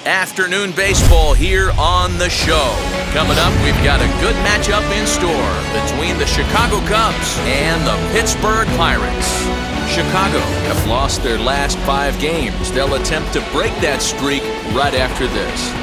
Afternoon baseball here on the show. Coming up, we've got a good matchup in store between the Chicago Cubs and the Pittsburgh Pirates. Chicago have lost their last 5 games. They'll attempt to break that streak right after this.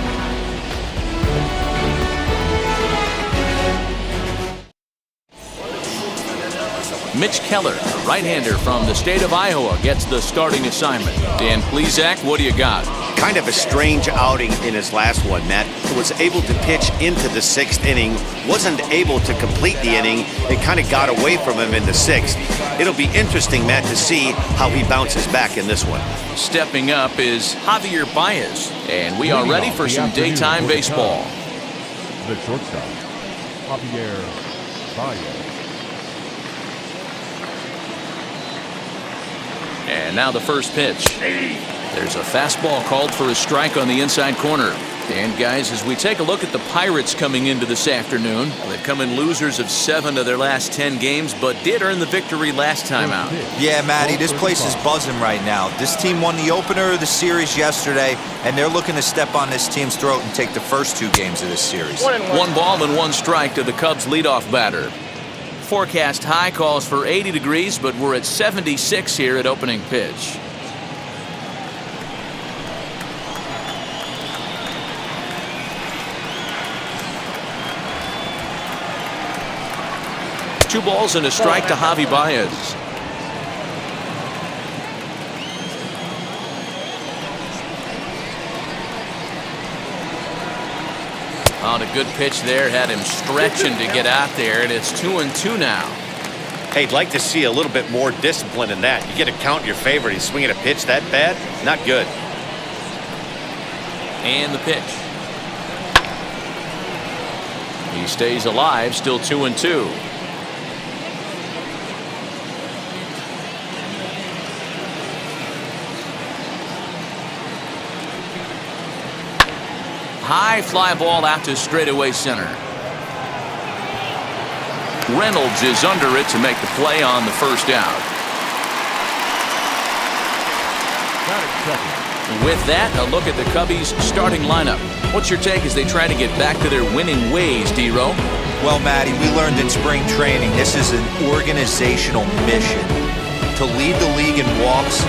Mitch Keller, a right-hander from the state of Iowa, gets the starting assignment. Dan Plesac, what do you got? Kind of a strange outing in his last one, Matt. He was able to pitch into the 6th inning, wasn't able to complete the inning. It kind of got away from him in the 6th. It'll be interesting, Matt, to see how he bounces back in this one. Stepping up is Javier Baez, and we are ready for some daytime baseball. The shortstop, Javier Baez. And now the first pitch. There's a fastball called for a strike on the inside corner. And guys, as we take a look at the Pirates coming into this afternoon, they've come in losers of 7 of their last 10 games, but did earn the victory last time out. Yeah, Matty, this place is buzzing right now. This team won the opener of the series yesterday, and they're looking to step on this team's throat and take the first 2 games of this series. 1 ball and 1 strike to the Cubs leadoff batter. Forecast high calls for 80 degrees, but we're at 76 here at opening pitch. Two balls and a strike to Javi Baez. On a good pitch there, had him stretching to get out there, and it's 2-2 now. Hey, I'd like to see a little bit more discipline in that. You get a count in your favor, he's swinging a pitch that bad? Not good. And the pitch. He stays alive, still 2-2. High fly ball out to straightaway center. Reynolds is under it to make the play on the first out. With that, a look at the Cubbies' starting lineup. What's your take as they try to get back to their winning ways, D-Ro? Well, Matty, we learned in spring training this is an organizational mission to lead the league in walks,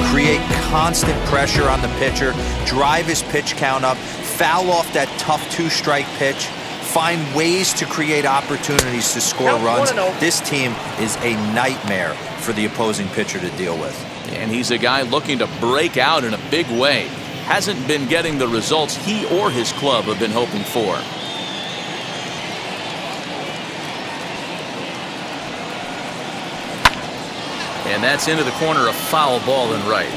create constant pressure on the pitcher, drive his pitch count up, foul off that tough 2-strike pitch, find ways to create opportunities to score runs. This team is a nightmare for the opposing pitcher to deal with. And he's a guy looking to break out in a big way. Hasn't been getting the results he or his club have been hoping for. And that's into the corner, a foul ball and right.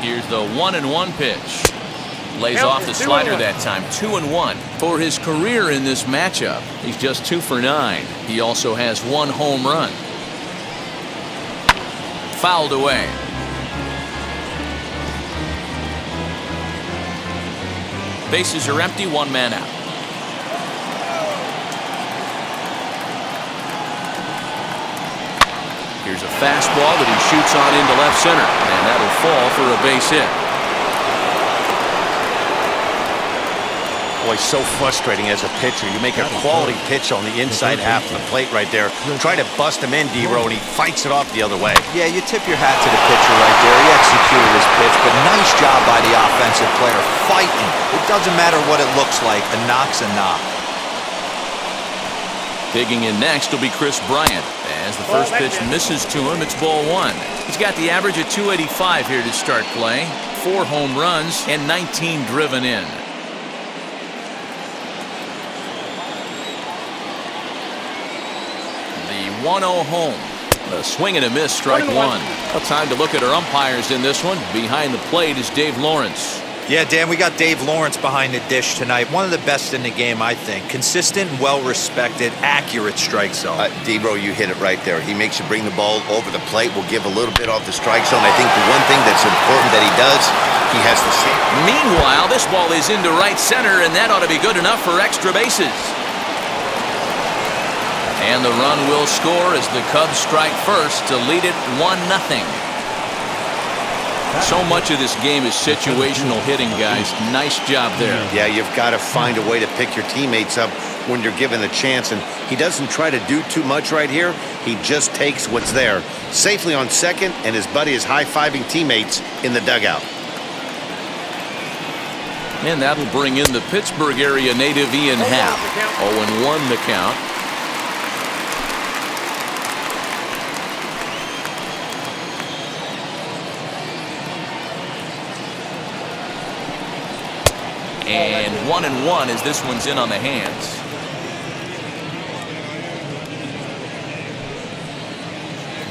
Here's the 1-1 pitch. Lays off the slider that time. 2-1 for his career in this matchup. He's just 2 for 9. He also has 1 home run. Fouled away. Bases are empty, 1 man out. Here's a fastball that he shoots on into left center, and that'll fall for a base hit. Boy, so frustrating as a pitcher. You make a quality pitch on the inside half of the plate right there. Try to bust him in, D-Ro, and he fights it off the other way. Yeah, you tip your hat to the pitcher right there. He executed his pitch, but nice job by the offensive player fighting. It doesn't matter what it looks like. A knock's a knock. Digging in next will be Chris Bryant. As the first pitch misses to him, it's ball 1. He's got the average at 285 here to start play. 4 home runs and 19 driven in. The 1-0 home. A swing and a miss, strike 1. Well, time to look at our umpires in this one. Behind the plate is Dave Lawrence. Yeah, Dan, we got Dave Lawrence behind the dish tonight. One of the best in the game, I think. Consistent, well-respected, accurate strike zone. D-Ro, you hit it right there. He makes you bring the ball over the plate. Will give a little bit off the strike zone. I think the one thing that's important that he does, he has to see. Meanwhile, this ball is into right center, and that ought to be good enough for extra bases. And And the run will score as the Cubs strike first to lead it 1-0. So much of this game is situational hitting, guys. Nice job there. Yeah, you've got to find a way to pick your teammates up when you're given the chance, and he doesn't try to do too much right here. He just takes what's there. Safely on second, and his buddy is high-fiving teammates in the dugout. And that'll bring in the Pittsburgh area native Ian Happ. 0-1 the count. And 1-1 as this one's in on the hands.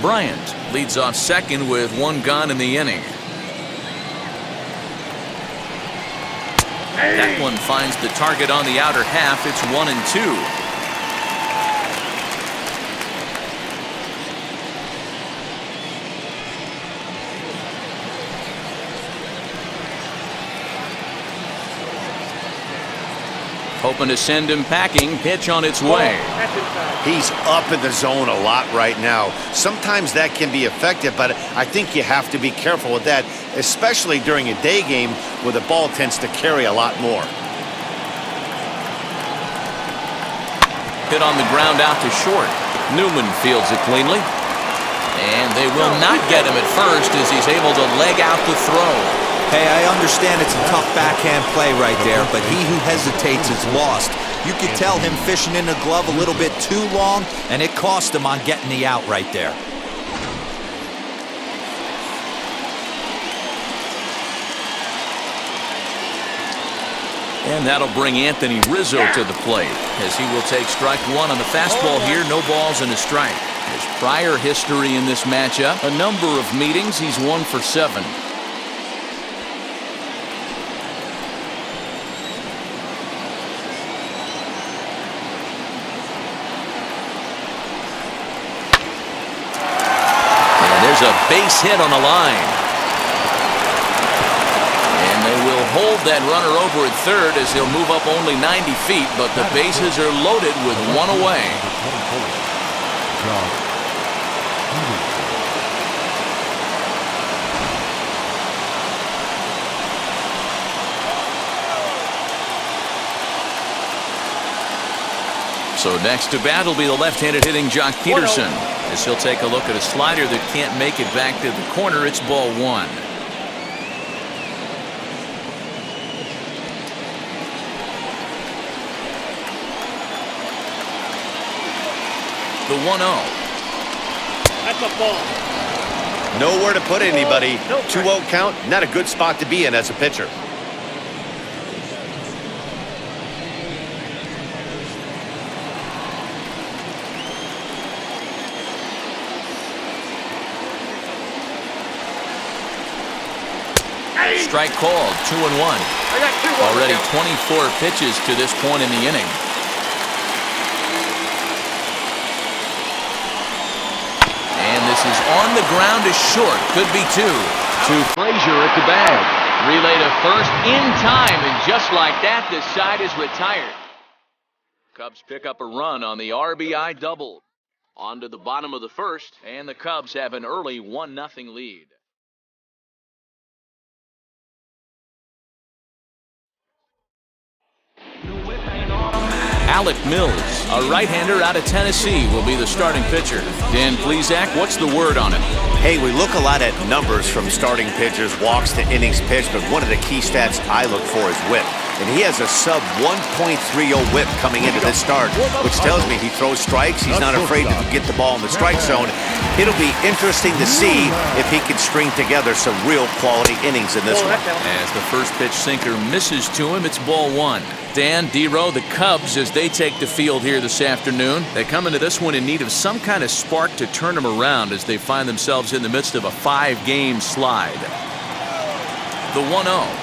Bryant leads off second with one gone in the inning. That one finds the target on the outer half. It's 1-2. Hoping to send him packing. Pitch on its way. He's up in the zone a lot right now. Sometimes that can be effective, but I think you have to be careful with that, especially during a day game where the ball tends to carry a lot more. Hit on the ground out to short. Newman fields it cleanly. And they will not get him at first as he's able to leg out the throw. Hey, I understand it's a tough backhand play right there, but he who hesitates is lost. You could tell him fishing in the glove a little bit too long, and it cost him on getting the out right there. And that'll bring Anthony Rizzo to the plate as he will take strike one on the fastball here. No balls and a strike. His prior history in this matchup, a number of meetings, he's 1 for 7. There's a base hit on the line. And they will hold that runner over at third as he'll move up only 90 feet, but the bases are loaded with one away. So next to bat will be the left-handed hitting Jock Peterson, as he'll take a look at a slider that can't make it back to the corner. It's ball 1. The 1-0. That's a ball. Nowhere to put anybody. 2-0 count, not a good spot to be in as a pitcher. Strike called, 2-1. Already 24 pitches to this point in the inning. And this is on the ground is short. Could be 2. To Frazier at the bag. Relay to first in time, and just like that, this side is retired. Cubs pick up a run on the RBI double. On to the bottom of the first, and the Cubs have an early 1-0 lead. Alec Mills, a right-hander out of Tennessee, will be the starting pitcher. Dan Plesac, what's the word on him? Hey, we look a lot at numbers from starting pitchers, walks to innings pitched, but one of the key stats I look for is whip. And he has a sub 1.30 whip coming into this start, which tells me he throws strikes. He's not afraid to get the ball in the strike zone. It'll be interesting to see if he can string together some real quality innings in this one. As the first pitch sinker misses to him, it's ball 1. Dan, D-Row, the Cubs, as they take the field here this afternoon, they come into this one in need of some kind of spark to turn them around as they find themselves in the midst of a 5-game slide. The 1-0.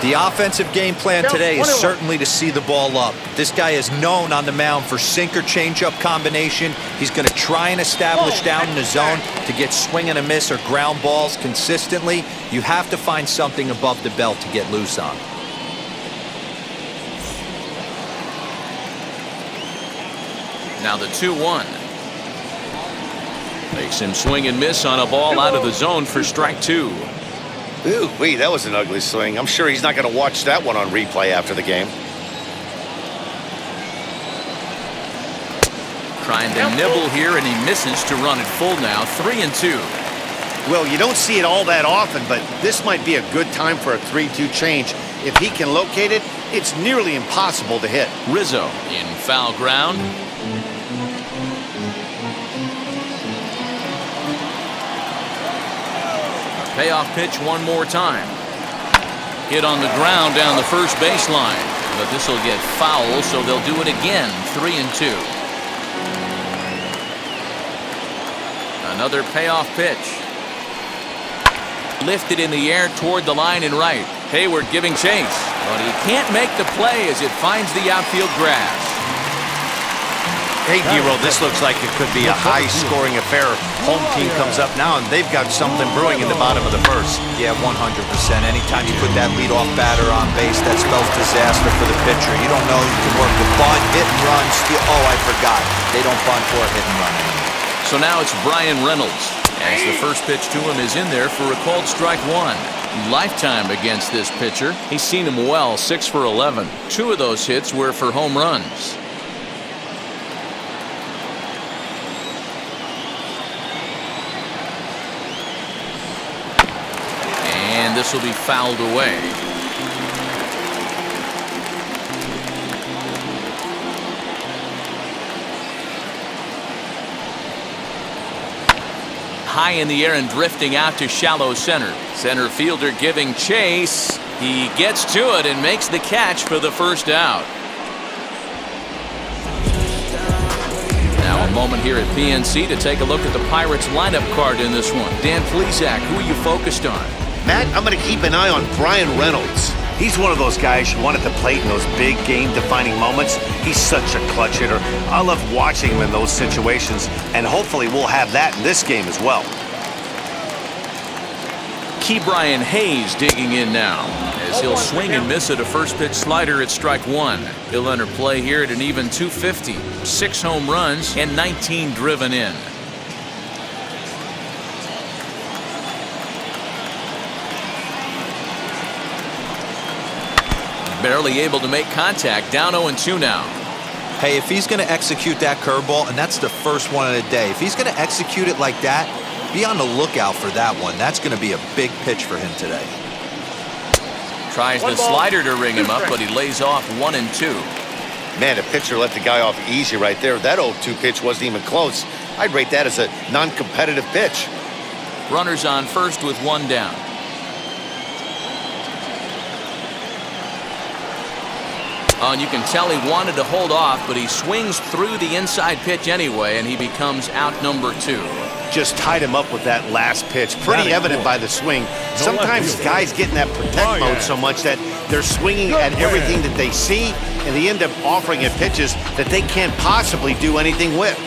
The offensive game plan today is certainly to see the ball up. This guy is known on the mound for sinker changeup combination. He's going to try and establish down in the zone to get swing and a miss or ground balls consistently. You have to find something above the belt to get loose on. Now the 2-1. Makes him swing and miss on a ball out of the zone for strike 2. Ooh, wait, that was an ugly swing. I'm sure he's not going to watch that one on replay after the game. Trying to nibble here, and he misses to run it full now. 3-2. Well, you don't see it all that often, but this might be a good time for a 3-2 change. If he can locate it, it's nearly impossible to hit. Rizzo in foul ground. A payoff pitch one more time. Hit on the ground down the first baseline, but this will get foul, so they'll do it again. 3-2. Another payoff pitch. Lifted in the air toward the line and right. Hayward giving chase, but he can't make the play as it finds the outfield grass. Hey, Dero, this looks like it could be a high-scoring affair. Home team comes up now, and they've got something brewing in the bottom of the first. Yeah, 100%. Anytime you put that leadoff batter on base, that spells disaster for the pitcher. You don't know you can work the bunt, hit and run, steal. Oh, I forgot. They don't bunt or hit and run anymore. So now it's Brian Reynolds, as the first pitch to him is in there for a called strike 1. Lifetime against this pitcher. He's seen him well, 6 for 11. 2 of those hits were for home runs. And this will be fouled away. High in the air and drifting out to shallow center. Center fielder giving chase. He gets to it and makes the catch for the first out. Now a moment here at PNC to take a look at the Pirates lineup card in this one. Dan Plesac, who are you focused on? Matt, I'm going to keep an eye on Brian Reynolds. He's one of those guys you want at the plate in those big game-defining moments. He's such a clutch hitter. I love watching him in those situations, and hopefully we'll have that in this game as well. Brian Hayes digging in now, as he'll swing and miss at a first pitch slider at strike 1. He'll enter play here at an even 250. 6 home runs and 19 driven in. Barely able to make contact. Down 0-2 now. Hey, if he's going to execute that curveball, and that's the first one of the day, if he's going to execute it like that, be on the lookout for that one. That's going to be a big pitch for him today. Tries the slider to ring him up, but he lays off 1-2. Man, the pitcher let the guy off easy right there. That 0-2 pitch wasn't even close. I'd rate that as a non-competitive pitch. Runners on first with 1 down. And you can tell he wanted to hold off, but he swings through the inside pitch anyway, and he becomes out number 2. Just tied him up with that last pitch. Pretty evident by the swing. Sometimes guys get in that protect mode so much that they're swinging at everything that they see, and they end up offering at pitches that they can't possibly do anything with.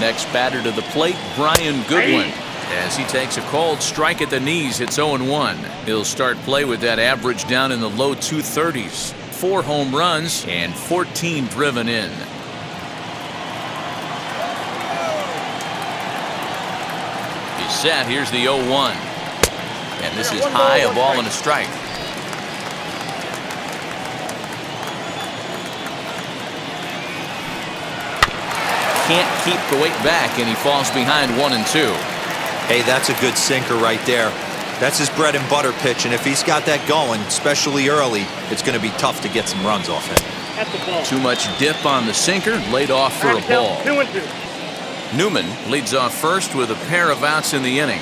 Next batter to the plate, Brian Goodwin, as he takes a called strike at the knees. It's 0-1. He'll start play with that average down in the low 230s. 4 home runs and 14 driven in. He's set. Here's the 0-1. And this is high, a ball and a strike. Can't keep the weight back, and he falls behind 1-2. Hey, that's a good sinker right there. That's his bread and butter pitch, and if he's got that going, especially early, it's going to be tough to get some runs off him. That's the ball. Too much dip on the sinker, laid off for a ball. 2-2. Newman leads off first with a pair of outs in the inning.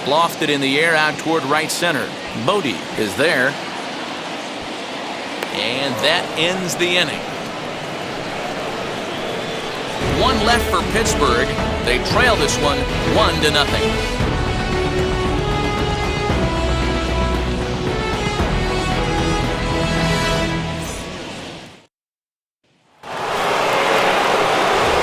Lofted in the air out toward right center. Bodie is there. And that ends the inning. 1 left for Pittsburgh. They trail this one 1-0.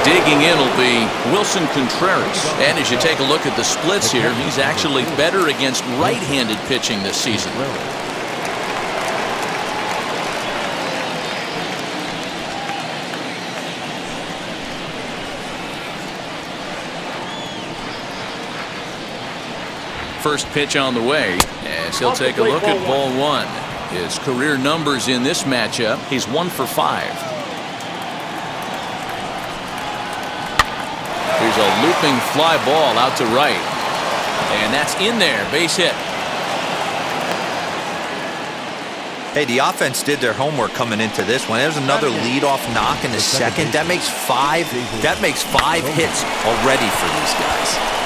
Digging in will be Wilson Contreras. And as you take a look at the splits here, he's actually better against right-handed pitching this season. First pitch on the way as he'll take a look at ball one. His career numbers in this matchup, he's 1 for 5. Here's a looping fly ball out to right. And that's in there, base hit. Hey, the offense did their homework coming into this one. There's another leadoff knock in the second. That makes 5 hits already for these guys.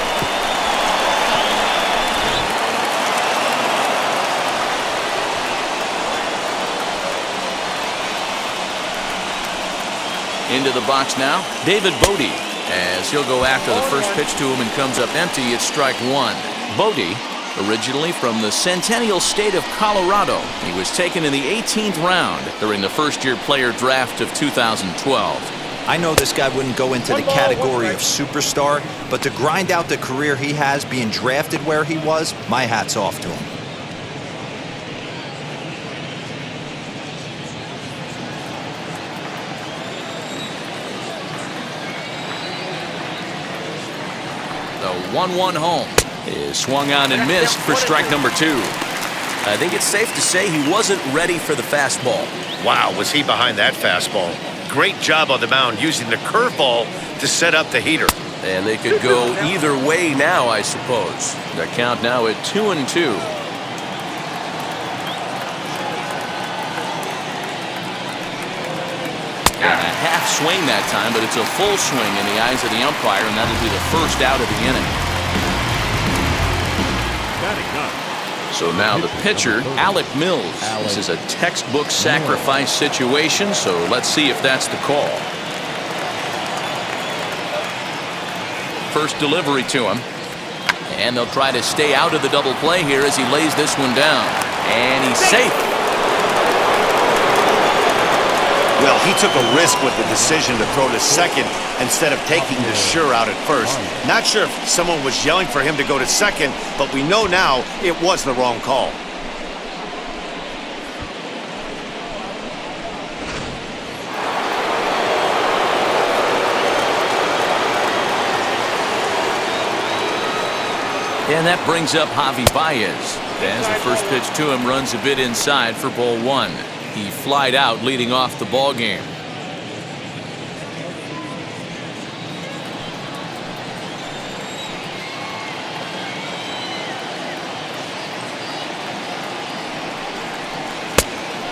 Into the box now, David Bodie, as he'll go after the first pitch to him and comes up empty. It's strike one. Bodie, originally from the Centennial State of Colorado. He was taken in the 18th round during the first-year player draft of 2012. I know this guy wouldn't go into the category of superstar, but to grind out the career he has being drafted where he was, my hat's off to him. The 1-1 home is swung on and missed for strike number 2. I think it's safe to say he wasn't ready for the fastball. Wow, was he behind that fastball. Great job on the mound using the curveball to set up the heater. And they could go either way now, I suppose. The count now at 2-2. And a half swing that time, but it's a full swing in the eyes of the umpire, and that'll be the first out of the inning. So now the pitcher, Alec Mills. This is a textbook sacrifice situation, so let's see if that's the call. First delivery to him. And they'll try to stay out of the double play here as he lays this one down. And he's safe. Well, he took a risk with the decision to throw to second instead of taking the sure out at first. Not sure if someone was yelling for him to go to second, but we know now it was the wrong call. And that brings up Javi Baez. As the first pitch to him runs a bit inside for ball one. He flied out leading off the ball game.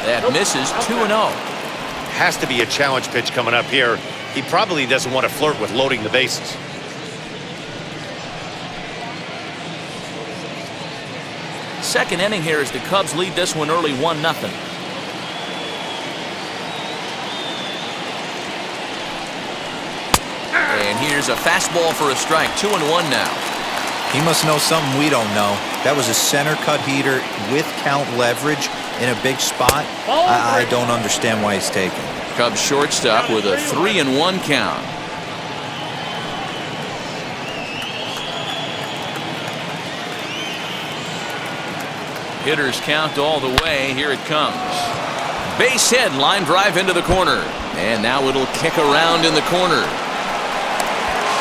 That misses 2-0. Has to be a challenge pitch coming up here. He probably doesn't want to flirt with loading the bases. Second inning here as the Cubs lead this one early 1-0. And here's a fastball for a strike. 2-1 now. He must know something we don't know. That was a center cut heater with count leverage in a big spot. I don't understand why he's taken. Cubs shortstop with a 3-1 count. Hitters count all the way. Here it comes. Base hit, line drive into the corner. And now it'll kick around in the corner.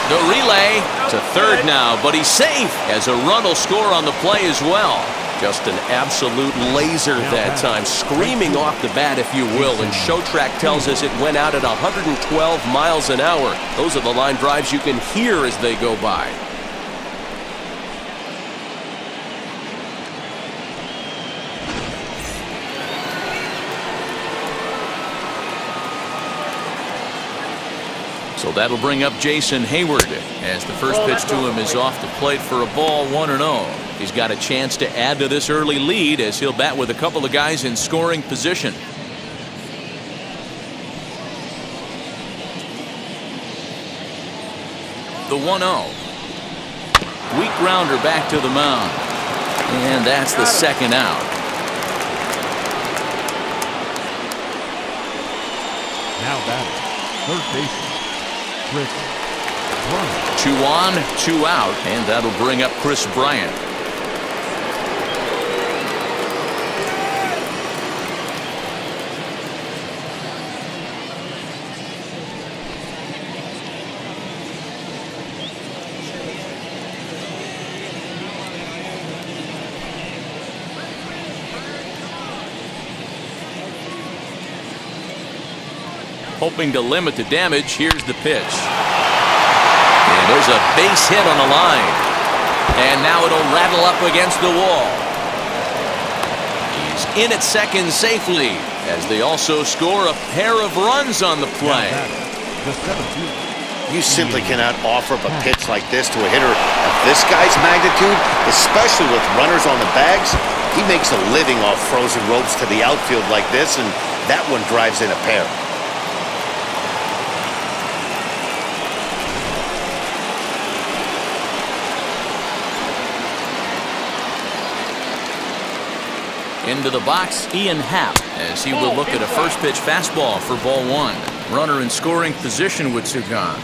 The relay to third now, but he's safe as a run will score on the play as well. Just an absolute laser that time, screaming off the bat, if you will. And Showtrack tells us it went out at 112 miles an hour. Those are the line drives you can hear as they go by. So that'll bring up Jason Hayward as the first pitch to him is off the plate for a ball, 1-0. He's got a chance to add to this early lead as he'll bat with a couple of guys in scoring position. The 1-0. Weak grounder back to the mound. And that's the second out. Now batting, third baseman, Chris Bryant. 2 on, 2 out, and that'll bring up Chris Bryant. Hoping to limit the damage, here's the pitch. And there's a base hit on the line. And now it'll rattle up against the wall. He's in at second safely, as they also score a pair of runs on the play. The 17th. You simply cannot offer up a pitch like this to a hitter of this guy's magnitude, especially with runners on the bags. He makes a living off frozen ropes to the outfield like this, and that one drives in a pair. Into the box, Ian Happ, as he will look at a first pitch fastball for ball 1. Runner in scoring position with 2 gone.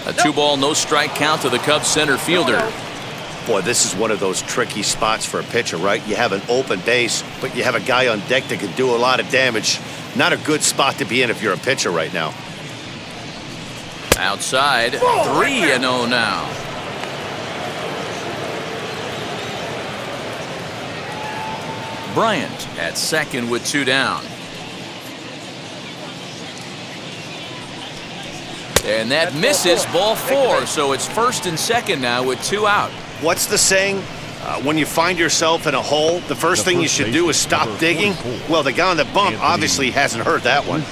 A 2-ball, no strike count to the Cubs center fielder. Boy, this is one of those tricky spots for a pitcher, right? You have an open base, but you have a guy on deck that can do a lot of damage. Not a good spot to be in if you're a pitcher right now. Outside, 3-0 now. Bryant at second with 2 down. And that misses, ball 4, so it's first and second now with 2 out. What's the saying? When you find yourself in a hole, the first thing you should do is stop digging. Well, the guy on the bump obviously hasn't heard that one.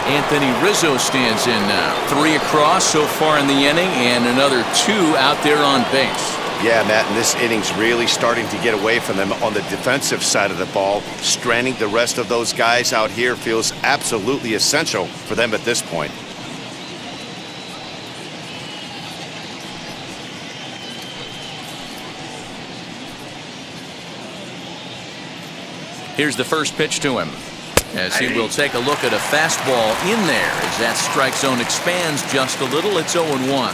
Anthony Rizzo stands in now. 3 across so far in the inning, and another 2 out there on base. Yeah, Matt, and this inning's really starting to get away from them on the defensive side of the ball. Stranding the rest of those guys out here feels absolutely essential for them at this point. Here's the first pitch to him, as he will take a look at a fastball in there as that strike zone expands just a little. It's 0-1.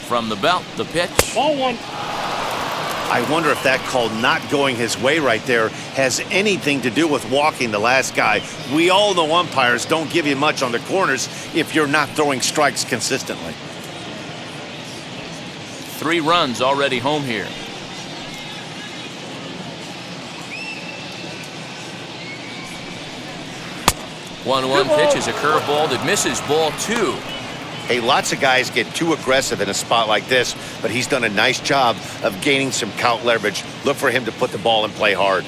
From the belt, the pitch. Ball 1. I wonder if that call not going his way right there has anything to do with walking the last guy. We all know umpires don't give you much on the corners if you're not throwing strikes consistently. 3 runs already home here. One pitch is a curveball that misses, ball 2. Hey, lots of guys get too aggressive in a spot like this, but he's done a nice job of gaining some count leverage. Look for him to put the ball in play hard.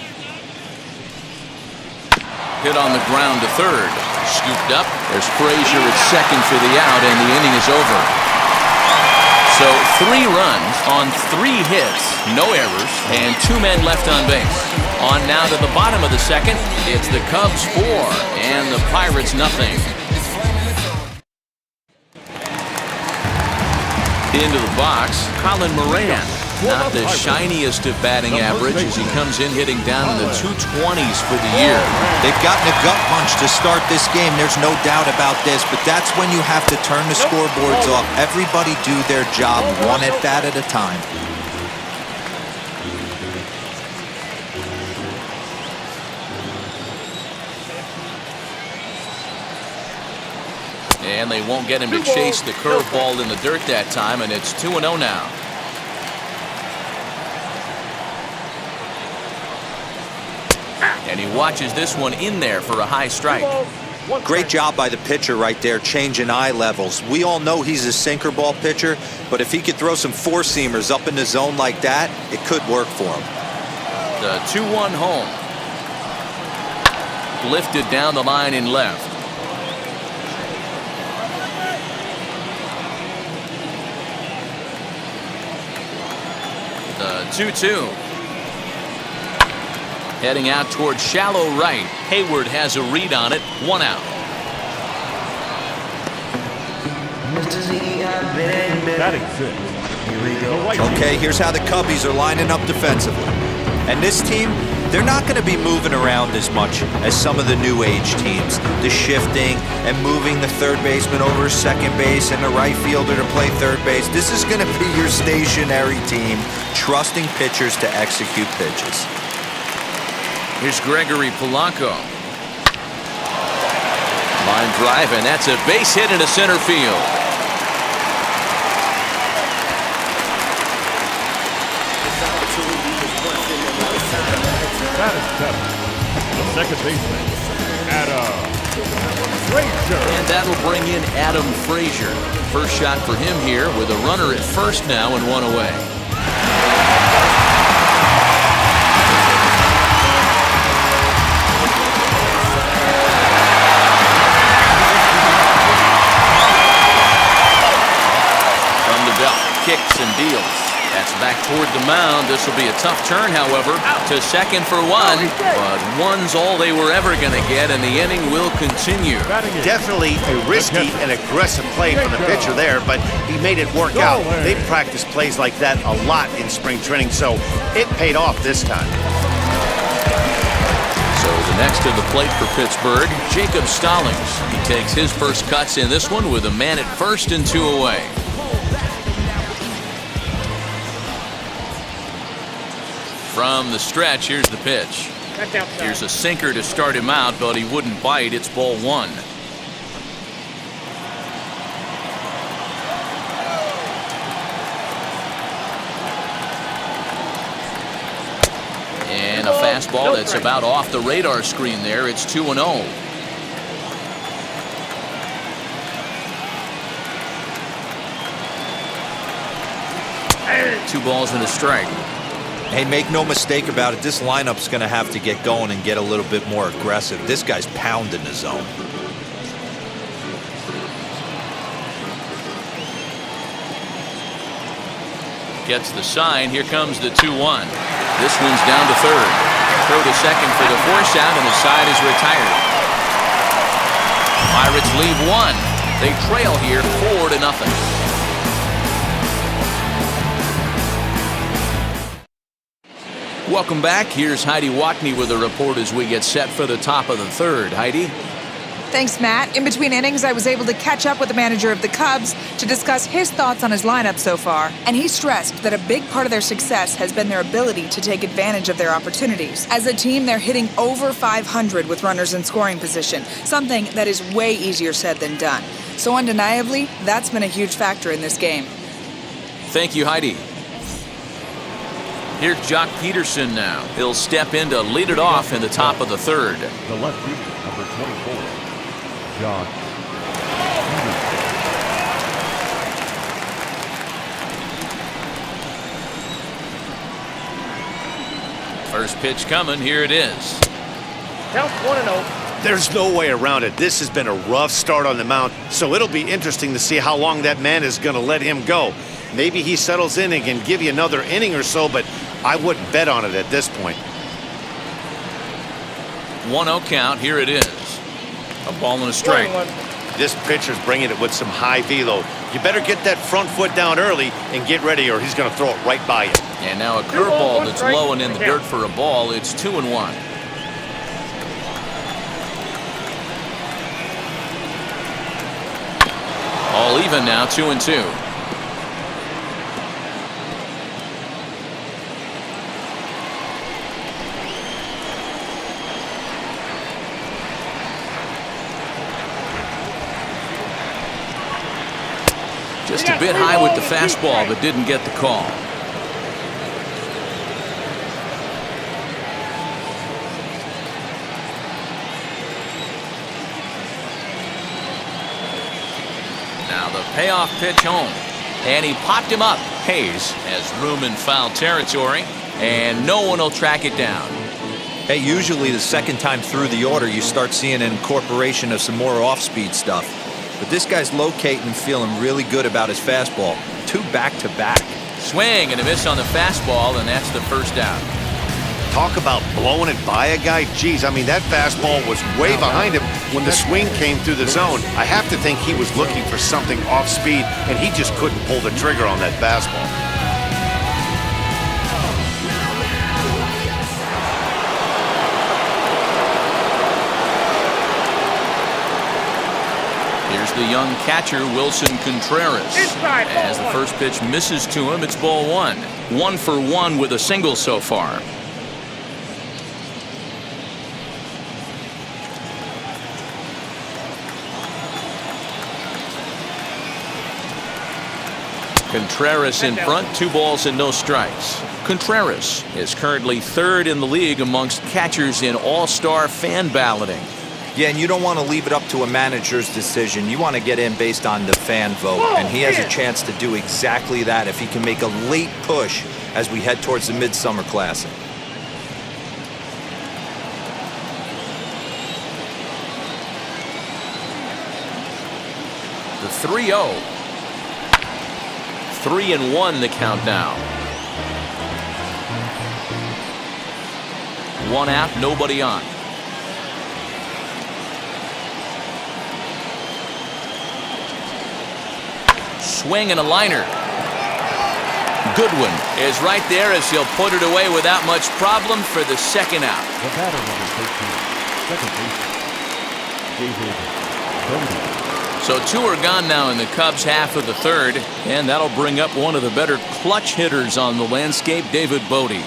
Hit on the ground to third. Scooped up. There's Frazier at second for the out, and the inning is over. So 3 runs on 3 hits, no errors, and 2 men left on base. On now to the bottom of the second. It's the Cubs 4 and the Pirates nothing. Into the box, Colin Moran. Not the shiniest of batting average as he comes in hitting down in the 220s for the year. They've gotten a gut punch to start this game. There's no doubt about this, but that's when you have to turn the scoreboards off. Everybody do their job one at bat at a time. And they won't get him to chase the curveball in the dirt that time, and it's 2-0 now. And he watches this one in there for a high strike. Great job by the pitcher right there, changing eye levels. We all know he's a sinker ball pitcher, but if he could throw some four-seamers up in the zone like that, it could work for him. The 2-1 home. Lifted down the line in left. The 2-2. Heading out towards shallow right. Hayward has a read on it. 1 out. Batting sixth. Okay, here's how the Cubbies are lining up defensively. And this team, they're not going to be moving around as much as some of the new age teams. The shifting and moving the third baseman over second base and the right fielder to play third base. This is going to be your stationary team, trusting pitchers to execute pitches. Here's Gregory Polanco. Line drive, and that's a base hit into center field. That is seven. The second baseman, Adam Frazier. And that'll bring in Adam Frazier. First shot for him here with a runner at first now and 1 away. From the belt, kicks and deals. That's back toward the mound. This will be a tough turn, however, to second for 1. But 1's all they were ever going to get, and the inning will continue. Definitely a risky and aggressive play from the pitcher there, but he made it work out. They practice plays like that a lot in spring training, so it paid off this time. So the next to the plate for Pittsburgh, Jacob Stallings. He takes his first cuts in this one with a man at first and 2 away. From the stretch, here's the pitch. Here's a sinker to start him out, but he wouldn't bite. It's ball 1. And a fastball that's about off the radar screen there. It's 2-0. 2 balls and a strike. Hey, make no mistake about it, this lineup's going to have to get going and get a little bit more aggressive. This guy's pounding the zone. Gets the sign. Here comes the 2-1. This one's down to third. Throw to second for the force out, and the side is retired. Pirates leave 1. They trail here 4-0. Welcome back. Here's Heidi Watney with a report as we get set for the top of the third. Heidi? Thanks, Matt. In between innings, I was able to catch up with the manager of the Cubs to discuss his thoughts on his lineup so far. And he stressed that a big part of their success has been their ability to take advantage of their opportunities. As a team, they're hitting over 500 with runners in scoring position, something that is way easier said than done. So undeniably, that's been a huge factor in this game. Thank you, Heidi. Here's Jock Peterson now. He'll step in to lead it off in the top of the third. The left fielder, number 24, Jock Peterson. First pitch coming. Here it is. Count 1-0. There's no way around it. This has been a rough start on the mound, so it'll be interesting to see how long that man is going to let him go. Maybe he settles in and can give you another inning or so, but I wouldn't bet on it at this point. 1-0 count. Here it is. A ball and a strike. This pitcher's bringing it with some high velo. You better get that front foot down early and get ready, or he's going to throw it right by you. And now a curveball that's low and in the dirt for a ball. It's 2-1. All even now, 2-2. Just a bit high with the fastball, but didn't get the call. Now the payoff pitch home. And he popped him up. Hayes has room in foul territory, and no one will track it down. Hey, usually the second time through the order, you start seeing an incorporation of some more off-speed stuff. But this guy's locating and feeling really good about his fastball. 2 back-to-back. Swing and a miss on the fastball, and that's the first out. Talk about blowing it by a guy. Geez, I mean, that fastball was way behind him when the swing came through the zone. I have to think he was looking for something off speed, and he just couldn't pull the trigger on that fastball. Here's the young catcher, Wilson Contreras. As the first pitch misses to him, it's ball one. 1 for 1 with a single so far. Contreras in front, 2 balls and no strikes. Contreras is currently 3rd in the league amongst catchers in all-star fan balloting. Yeah, and you don't want to leave it up to a manager's decision. You want to get in based on the fan vote, and he has a chance to do exactly that if he can make a late push as we head towards the Midsummer Classic. The 3-0. 3-1 the count now. 1 out, nobody on. Swing and a liner. Goodwin is right there as he'll put it away without much problem for the 2nd out. The batter, number 13, second baseman, David Bodie. So 2 are gone now in the Cubs' half of the 3rd, and that'll bring up one of the better clutch hitters on the landscape, David Bodie.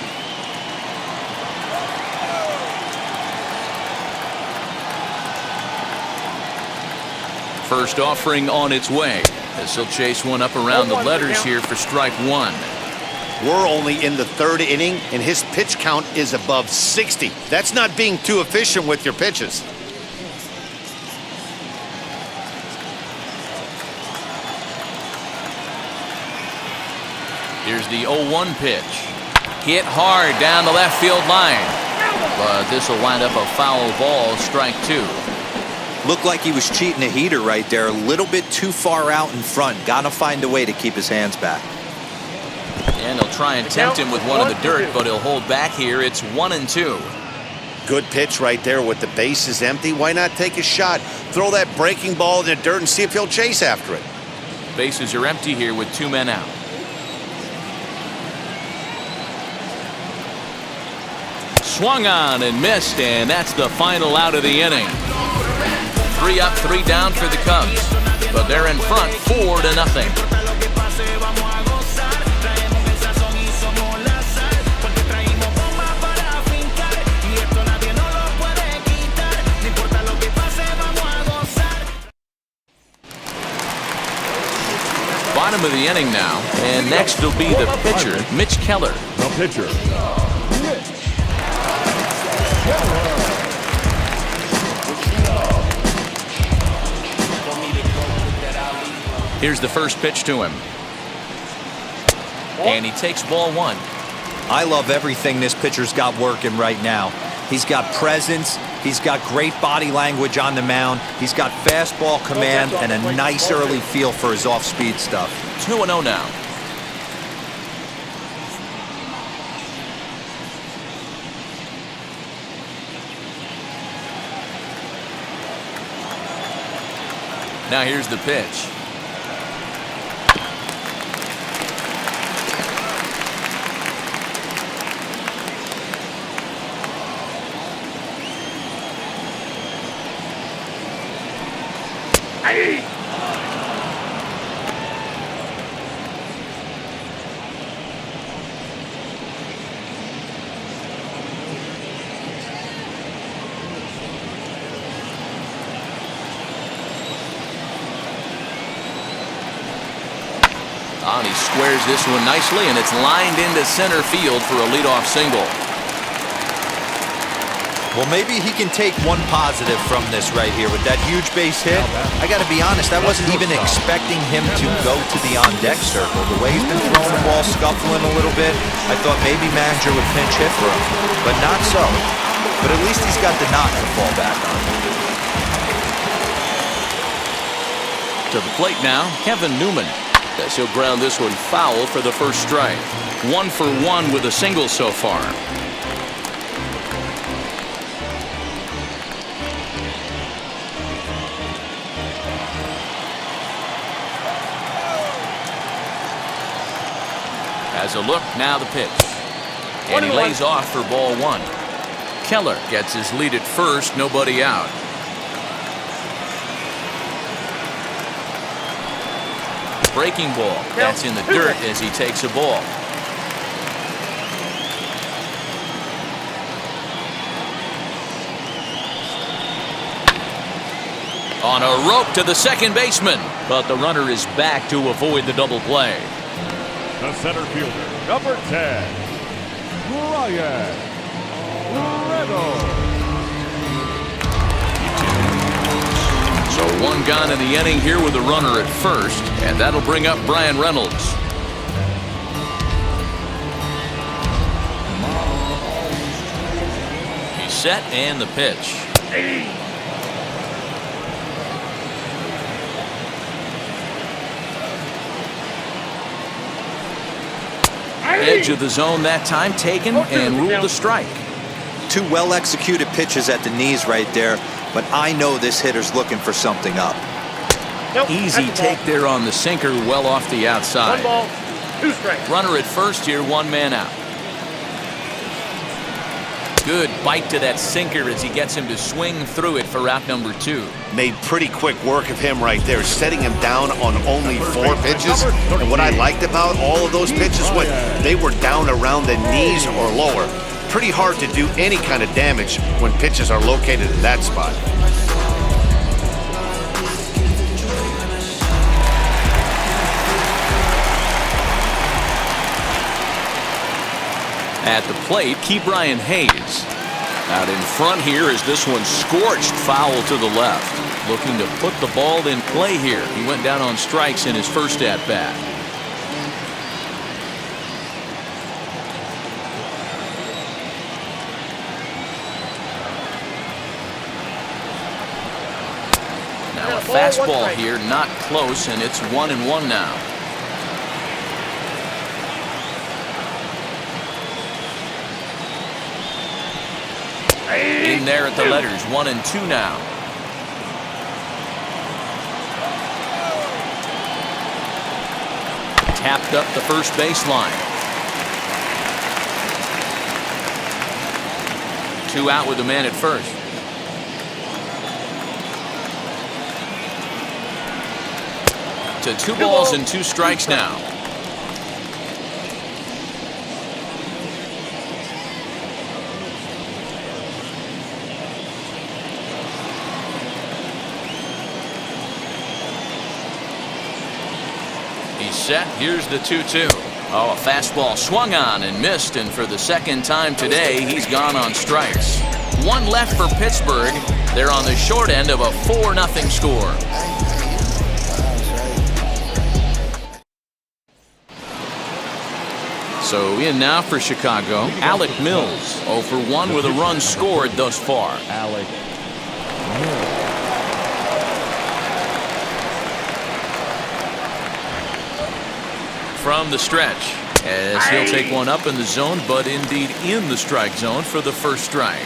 First offering on its way as he'll chase one up around the letters here for strike 1. We're only in the 3rd inning, and his pitch count is above 60. That's not being too efficient with your pitches. Here's the 0-1 pitch. Hit hard down the left field line. But this will wind up a foul ball, strike 2. Looked like he was cheating a heater right there. A little bit too far out in front. Got to find a way to keep his hands back. And he'll try and tempt him with one of the dirt, but he'll hold back here. It's 1-2. Good pitch right there with the bases empty. Why not take a shot? Throw that breaking ball in the dirt and see if he'll chase after it. Bases are empty here with 2 men out. Swung on and missed, and that's the final out of the inning. 3 up, 3 down for the Cubs, but they're in front 4-0. Bottom of the inning now, and next will be the pitcher, Mitch Keller. The pitcher, Here's the first pitch to him. And he takes ball 1. I love everything this pitcher's got working right now. He's got presence. He's got great body language on the mound. He's got fastball command and a nice early feel for his off-speed stuff. 2-0 now. Now here's the pitch. And he squares this one nicely, and it's lined into center field for a leadoff single. Well, maybe he can take one positive from this right here with that huge base hit. I got to be honest, I wasn't even expecting him to go to the on-deck circle. The way he's been throwing the ball, scuffling a little bit, I thought maybe manager would pinch hit for him, but not so. But at least he's got the knock to fall back on. To the plate now, Kevin Newman. As he'll ground this one foul for the first strike. 1 for 1 with a single so far. Has a look, now the pitch. And he lays off for ball one. Keller gets his lead at first, nobody out. Breaking ball, that's in the dirt as he takes a ball. On a rope to the second baseman, but the runner is back to avoid the double play. The center fielder, number 10, Brian Reynolds. So one gone in the inning here with a runner at first, and that'll bring up Brian Reynolds. He's set and the pitch. Edge of the zone that time taken and ruled a strike. Two well-executed pitches at the knees right there, but I know this hitter's looking for something up. Easy take there on the sinker, well off the outside. 1 ball, 2 strikes. Runner at first here, 1 man out. Good bite to that sinker as he gets him to swing through it for out number 2. Made pretty quick work of him right there, setting him down on only 4 pitches. And what I liked about all of those pitches, when they were down around the knees or lower. Pretty hard to do any kind of damage when pitches are located in that spot. At the plate, Brian Hayes. Out in front here is this one scorched foul to the left. Looking to put the ball in play here. He went down on strikes in his first at-bat. Now a fastball here, not close, and it's 1-1 now. In there at the letters, 1-2 now. Tapped up the first baseline. 2 out with the man at first. To 2 balls and 2 strikes now. Set. Here's the 2-2. Oh, a fastball swung on and missed, and for the second time today, he's gone on strikes. 1 left for Pittsburgh. They're on the short end of a 4-0 score. So in now for Chicago, Alec Mills, 0 for 1 with a run scored thus far. Alec Mills. From the stretch, as he'll take one up in the zone, but indeed in the strike zone for the first strike.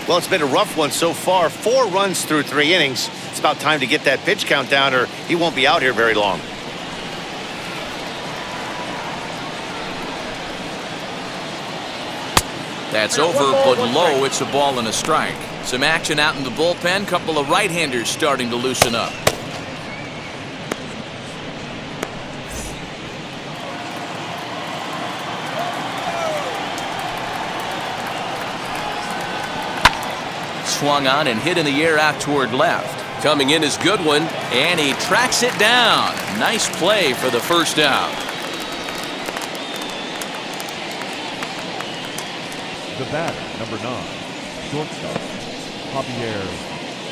Well, it's been a rough one so far. 4 runs through 3 innings. It's about time to get that pitch count down, or he won't be out here very long. That's over, but low. It's a ball and a strike. Some action out in the bullpen. Couple of right-handers starting to loosen up. Swung on and hit in the air out toward left. Coming in is Goodwin, and he tracks it down. Nice play for the first out. The batter, number 9, shortstop, Javier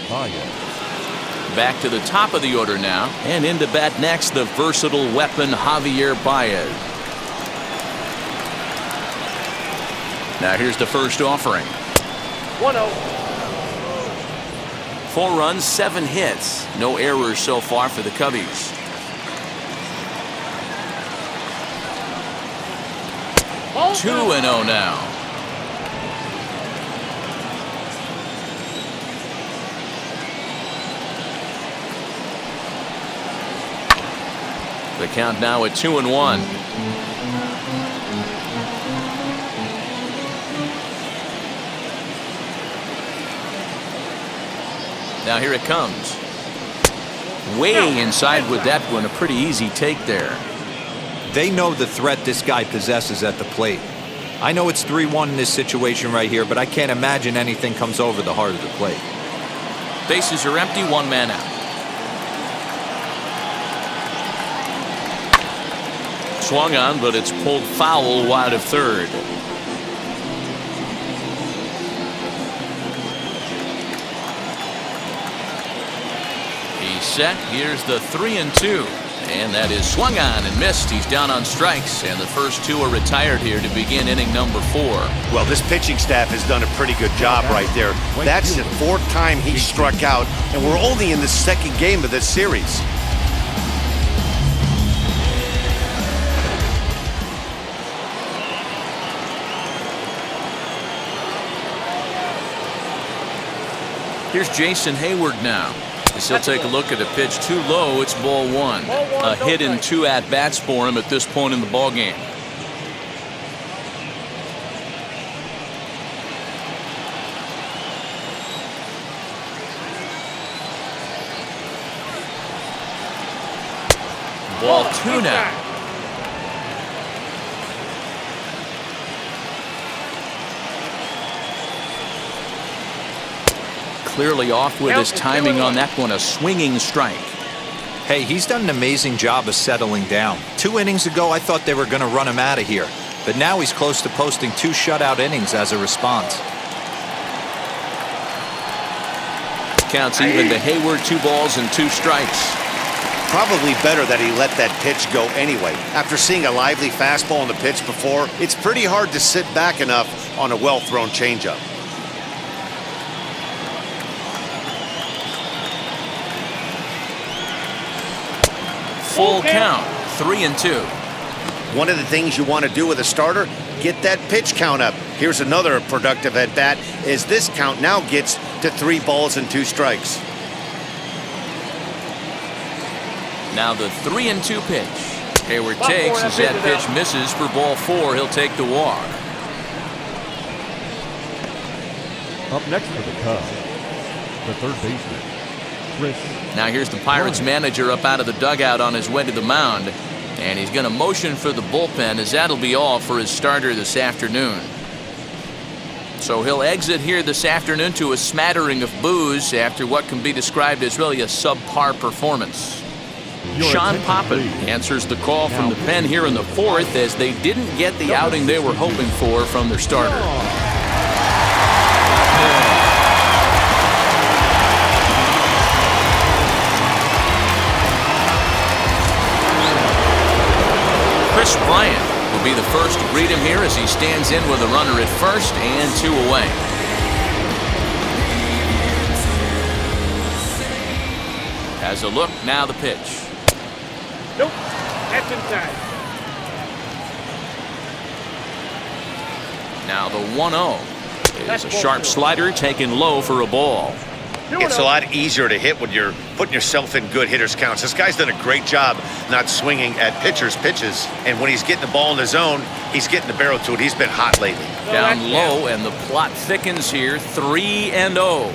Baez. Back to the top of the order now, and into bat next, the versatile weapon Javier Baez. Now here's the first offering. 1-0. 4 runs, 7 hits. No errors so far for the Cubbies. Ball 2-0 now. The count now at 2-1. Now here it comes. Way inside with that one. A pretty easy take there. They know the threat this guy possesses at the plate. I know it's 3-1 in this situation right here, but I can't imagine anything comes over the heart of the plate. Bases are empty, one man out. Swung on, but it's pulled foul wide of third. He's set. Here's the 3-2. And that is swung on and missed. He's down on strikes, and the first two are retired here to begin inning number 4. Well, this pitching staff has done a pretty good job right there. That's the 4th time he struck out, and we're only in the 2nd game of this series. Here's Jason Hayward now. As he'll take a look at a pitch too low. It's ball 1. A hit and 2 at-bats for him at this point in the ball game. Ball 2 now. Clearly off with his timing on that one, a swinging strike. Hey, he's done an amazing job of settling down. 2 innings ago, I thought they were going to run him out of here. But now he's close to posting 2 shutout innings as a response. Counts even to Hayward, 2 balls and 2 strikes. Probably better that he let that pitch go anyway. After seeing a lively fastball on the pitch before, it's pretty hard to sit back enough on a well-thrown changeup. Full count, 3-2. One of the things you want to do with a starter, get that pitch count up. Here's another productive at bat as this count now gets to 3 balls and 2 strikes. Now the 3-2 pitch. Hayward takes as that pitch misses for ball 4. He'll take the walk. Up next for the Cubs, the third baseman, Chris. Now here's the Pirates manager up out of the dugout on his way to the mound. And he's going to motion for the bullpen, as that'll be all for his starter this afternoon. So he'll exit here this afternoon to a smattering of boos after what can be described as really a subpar performance. Sean Poppin answers the call from the pen here in the 4th, as they didn't get the outing they were hoping for from their starter. Chris Bryant will be the first to greet him here as he stands in with a runner at first and 2 away. Has a look, now the pitch. Nope, that's inside. Now the 1-0 is a sharp slider taken low for a ball. It's a lot easier to hit when you're putting yourself in good hitters' counts. This guy's done a great job not swinging at pitchers' pitches. And when he's getting the ball in the zone, he's getting the barrel to it. He's been hot lately. Down low, and the plot thickens here, 3-0.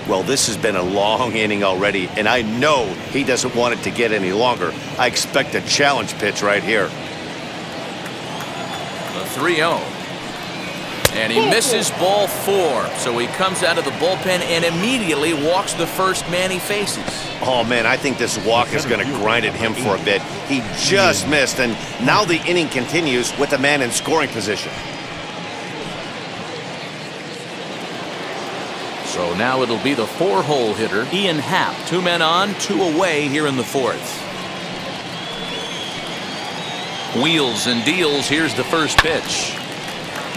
Well, this has been a long inning already, and I know he doesn't want it to get any longer. I expect a challenge pitch right here. The 3-0. And he misses ball 4. So he comes out of the bullpen and immediately walks the first man he faces. Oh, man, I think this walk is going to grind at him for a bit. He just missed, and now the inning continues with a man in scoring position. So now it'll be the 4-hole hitter, Ian Happ. 2 men on, 2 away here in the 4th. Wheels and deals. Here's the first pitch.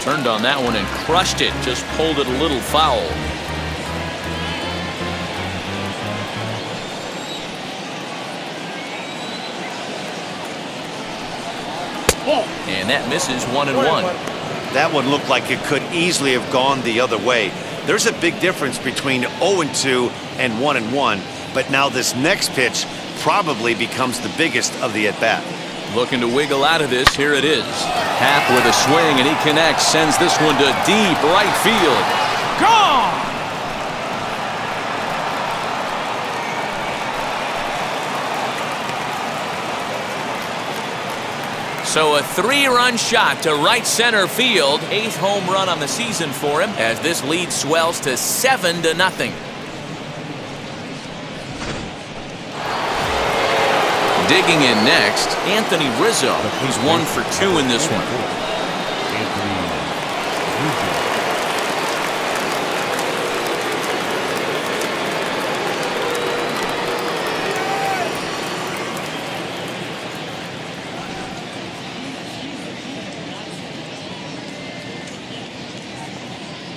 Turned on that one and crushed it. Just pulled it a little foul. And that misses 1-1. That one looked like it could easily have gone the other way. There's a big difference between 0-2 and 1-1. But now this next pitch probably becomes the biggest of the at-bat. Looking to wiggle out of this. Here it is. Happ with a swing, and he connects. Sends this one to deep right field. Gone! So a 3-run shot to right center field. 8th home run on the season for him as this lead swells to 7-0. Digging in next, Anthony Rizzo. He's 1 for 2 in this one.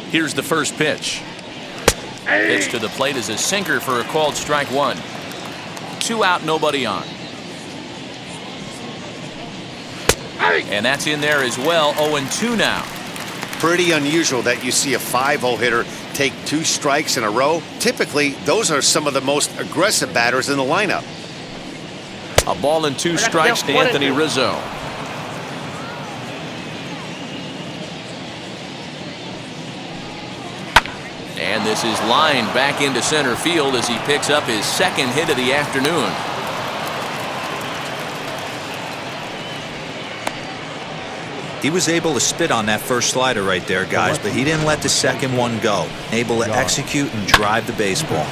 Here's the first pitch. Pitch to the plate is a sinker for a called strike 1. 2 out, nobody on. And that's in there as well. 0-2 now. Pretty unusual that you see a 5-0 hitter take 2 strikes in a row. Typically, those are some of the most aggressive batters in the lineup. A ball and 2 strikes to Anthony Rizzo. And this is lined back into center field as he picks up his 2nd hit of the afternoon. He was able to spit on that first slider right there, guys, but he didn't let the second one go. Able to execute and drive the baseball.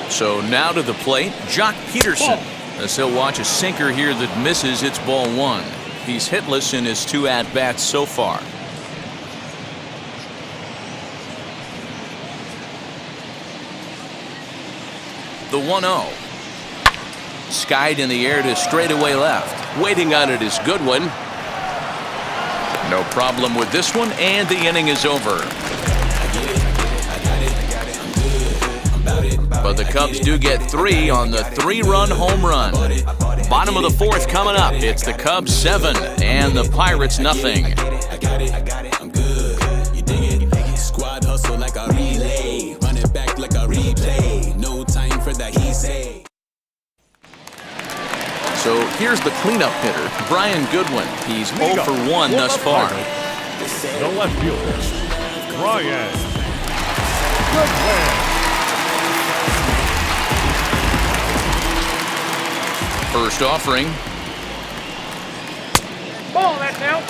So now to the plate, Jock Peterson. As he'll watch a sinker here that misses. It's ball 1. He's hitless in his 2 at-bats so far. The 1-0. Skied in the air to straightaway left. Waiting on it is Goodwin. No problem with this one, and the inning is over. But the Cubs do get 3 on the 3-run home run. Bottom of the 4th coming up. It's the Cubs 7 and the Pirates nothing. Squad hustle like a relay, run it back like a replay. No time for that he say. So here's the cleanup hitter, Brian Goodwin. He's 0 for 1 thus far. The left fielder, Brian Goodwin. First offering. Ball that now.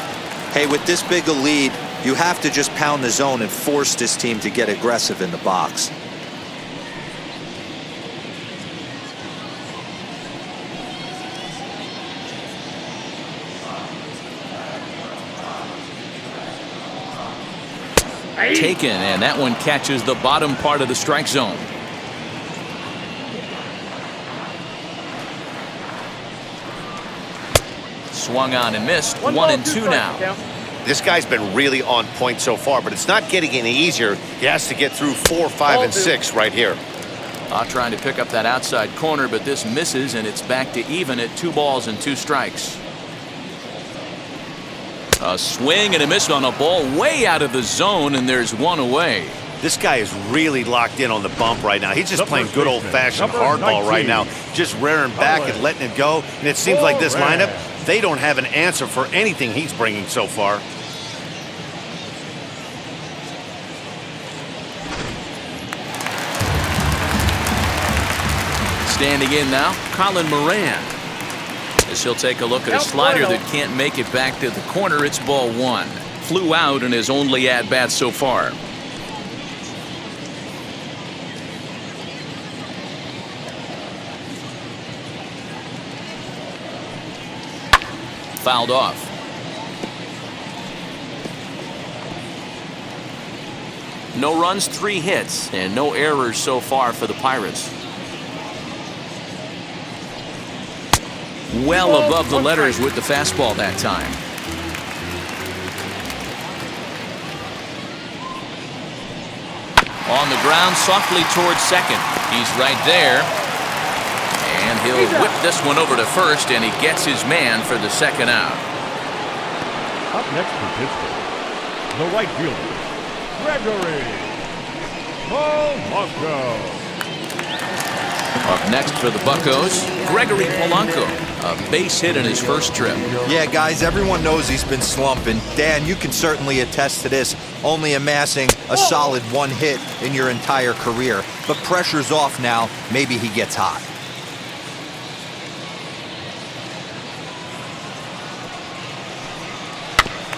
Hey, with this big a lead, you have to just pound the zone and force this team to get aggressive in the box. Taken, and that one catches the bottom part of the strike zone. Swung on and missed. 1-2 now. This guy's been really on point so far, but it's not getting any easier. He has to get through 4, 5, and 6 right here. Trying to pick up that outside corner, but this misses, and it's back to even at 2 balls and 2 strikes. A swing and a miss on a ball way out of the zone, and there's 1 away. This guy is really locked in on the bump right now. He's just playing good old-fashioned hardball right now, just rearing back and letting it go. And it seems like this lineup, they don't have an answer for anything he's bringing so far. Standing in now, Colin Moran. As he'll take a look at a slider that can't make it back to the corner. It's ball 1. Flew out in his only at-bat so far. Fouled off. No runs, 3 hits, and no errors so far for the Pirates. Well above the letters with the fastball that time. On the ground, softly towards second. He's right there. And he'll whip this one over to first, and he gets his man for the 2nd out. Up next for Pittsburgh, The right fielder, Gregory Polanco. Up next for the Buccos, Gregory Polanco, a base hit in his first trip. Yeah, guys, everyone knows he's been slumping. Dan, you can certainly attest to this, only amassing a solid 1 hit in your entire career. But pressure's off now. Maybe he gets hot.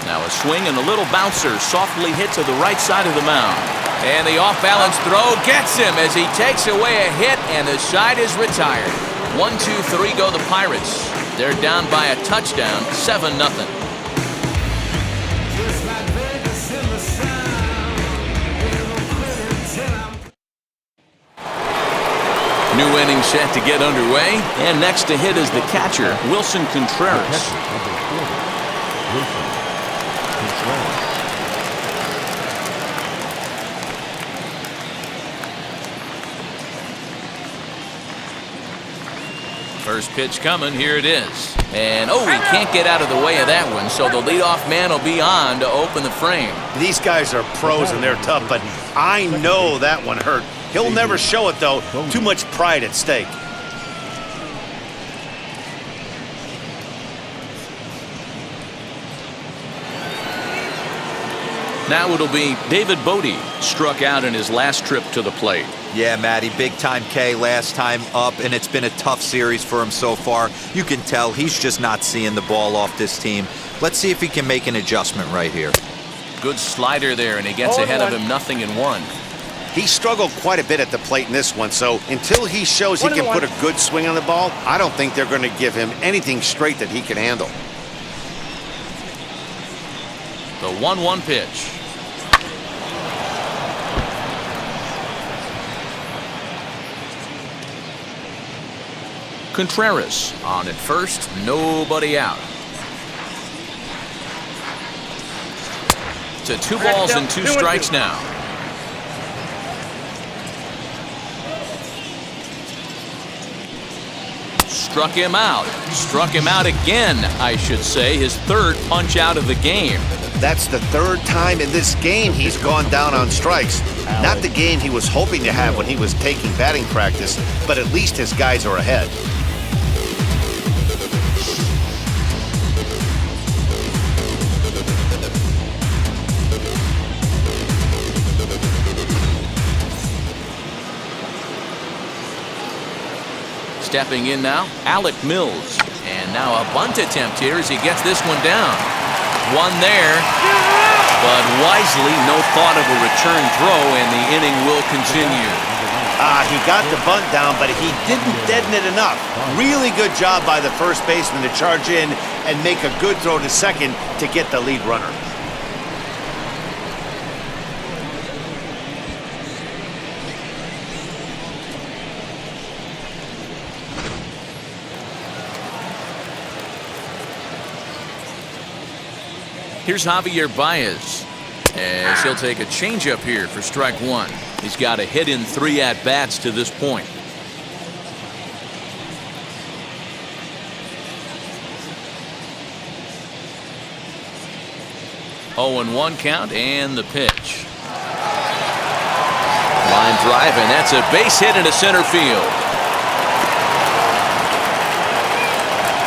Now a swing and a little bouncer softly hit to the right side of the mound. And the off-balance throw gets him as he takes away a hit, and the side is retired. 1-2-3 go the Pirates. They're down by a touchdown, 7-0. New inning set to get underway, and next to hit is the catcher, Wilson Contreras. First pitch coming, here it is. And he can't get out of the way of that one, so the leadoff man will be on to open the frame. These guys are pros and they're tough, but I know that one hurt. He'll never show it, though. Too much pride at stake. Now it'll be David Bodie, struck out in his last trip to the plate. Yeah, Matty, big-time K last time up, and it's been a tough series for him so far. You can tell he's just not seeing the ball off this team. Let's see if he can make an adjustment right here. Good slider there, and he gets ahead of him 0-1. He struggled quite a bit at the plate in this one, so until he shows he can put a good swing on the ball, I don't think they're going to give him anything straight that he can handle. The 1-1 pitch. Contreras on at first, nobody out. To 2 balls and 2 strikes now. Struck him out. Struck him out again, I should say. His 3rd punch out of the game. That's the 3rd time in this game he's gone down on strikes. Not the game he was hoping to have when he was taking batting practice, but at least his guys are ahead. Stepping in now, Alec Mills. And now a bunt attempt here as he gets this one down. One there, but wisely, no thought of a return throw, and the inning will continue. He got the bunt down, but he didn't deaden it enough. Really good job by the first baseman to charge in and make a good throw to second to get the lead runner. Here's Javier Baez, as he'll take a changeup here for strike 1. He's got a hit in 3 at-bats to this point. 0-1 count, and the pitch. Line drive, and that's a base hit into center field.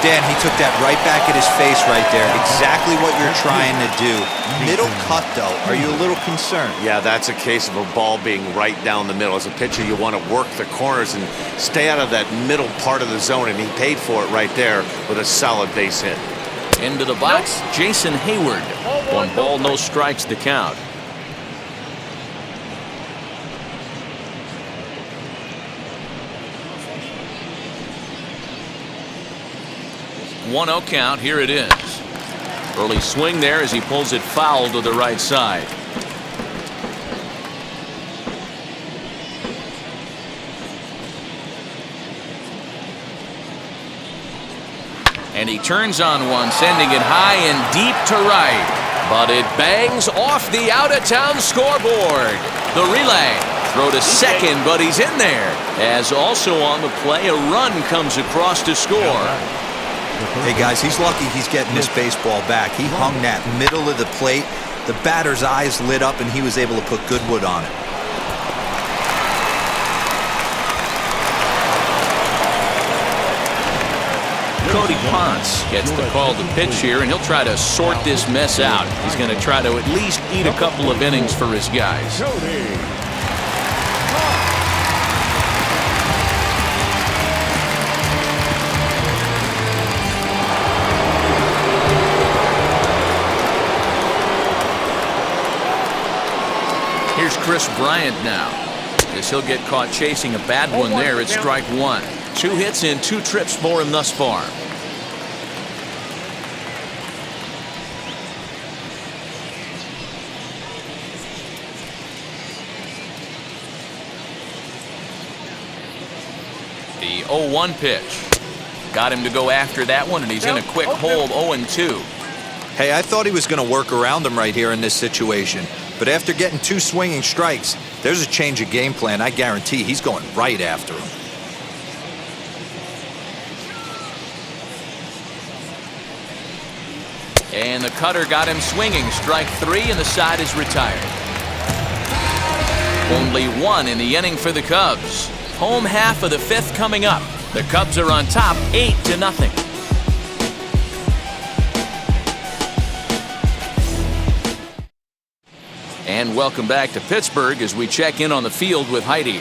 Dan, he took that right back at his face right there. Exactly what you're trying to do. Middle cut, though. Are you a little concerned? Yeah, that's a case of a ball being right down the middle. As a pitcher, you want to work the corners and stay out of that middle part of the zone, and he paid for it right there with a solid base hit. Into the box, Jason Hayward. 1 ball, no strikes to count. One-0 count, here it is. Early swing there as he pulls it foul to the right side. And he turns on one, sending it high and deep to right. But it bangs off the out-of-town scoreboard. The relay. Throw to second, but he's in there. As also on the play, a run comes across to score. Hey, guys, he's lucky he's getting this baseball back. He hung that middle of the plate The batter's eyes lit up, and he was able to put good wood on it. Cody Ponce gets the call to pitch here, and he'll try to sort this mess out. He's going to try to at least eat a couple of innings for his guys. Here's Chris Bryant now, as he'll get caught chasing a bad one there at strike one. 2 hits and 2 trips for him thus far. The 0-1 pitch. Got him to go after that one, and he's in a quick hold, 0-2. Hey, I thought he was going to work around him right here in this situation. But after getting 2 swinging strikes, there's a change of game plan. I guarantee he's going right after him. And the cutter got him swinging. Strike 3, and the side is retired. Only 1 in the inning for the Cubs. Home half of the 5th coming up. The Cubs are on top, 8-0. And welcome back to Pittsburgh as we check in on the field with Heidi.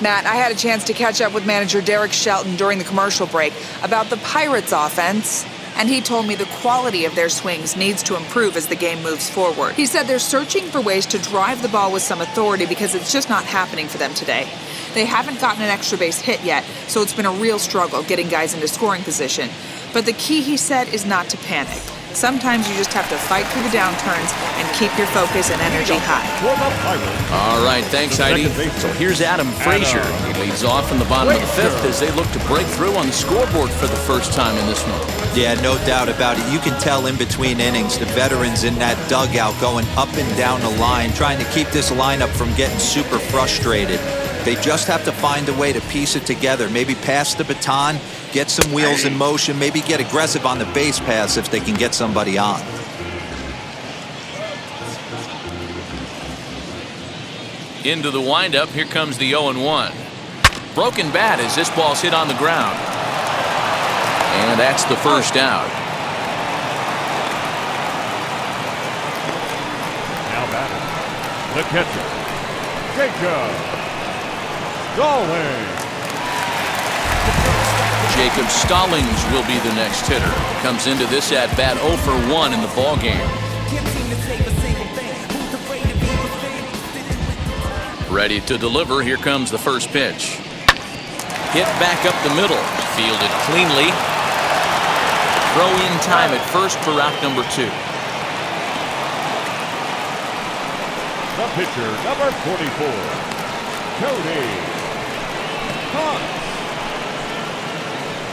Matt, I had a chance to catch up with manager Derek Shelton during the commercial break about the Pirates' offense, and he told me the quality of their swings needs to improve as the game moves forward. He said they're searching for ways to drive the ball with some authority because it's just not happening for them today. They haven't gotten an extra base hit yet, so it's been a real struggle getting guys into scoring position. But the key, he said, is not to panic. Sometimes you just have to fight through the downturns and keep your focus and energy high. All right, thanks, Heidi. So here's Adam Frazier. He leads off in the bottom of the 5th as they look to break through on the scoreboard for the first time in this one. Yeah, no doubt about it. You can tell in between innings, the veterans in that dugout going up and down the line, trying to keep this lineup from getting super frustrated. They just have to find a way to piece it together. Maybe pass the baton, get some wheels in motion, maybe get aggressive on the base paths if they can get somebody on. Into the windup, here comes the 0-1. Broken bat as this ball's hit on the ground. And that's the first out. Now batting, the catcher, Jacob Stallings. Jacob Stallings will be the next hitter. Comes into this at bat 0 for 1 in the ball game. Ready to deliver. Here comes the first pitch. Hit back up the middle. Fielded cleanly. Throw in time at first for out number 2. The pitcher, number 44, Cody Ponce.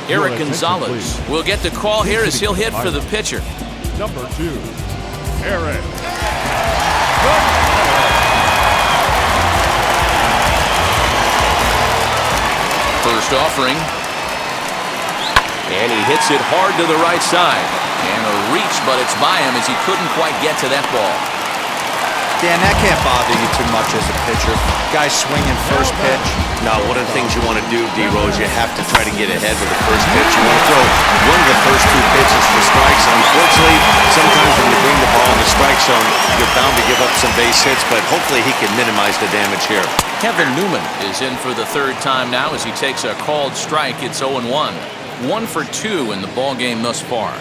Eric Gonzalez will get the call here as he'll hit for the pitcher. Number 2, Eric. First offering. And he hits it hard to the right side. And a reach, but it's by him as he couldn't quite get to that ball. Dan, that can't bother you too much as a pitcher. Guy swinging first pitch. Now, one of the things you want to do, DeRosa, you have to try to get ahead with the first pitch. You want to throw one of the first 2 pitches for strikes. Unfortunately, sometimes when you bring the ball in the strike zone, you're bound to give up some base hits, but hopefully he can minimize the damage here. Kevin Newman is in for the 3rd time now as he takes a called strike. It's 0-1. 1 for 2 in the ball game thus far.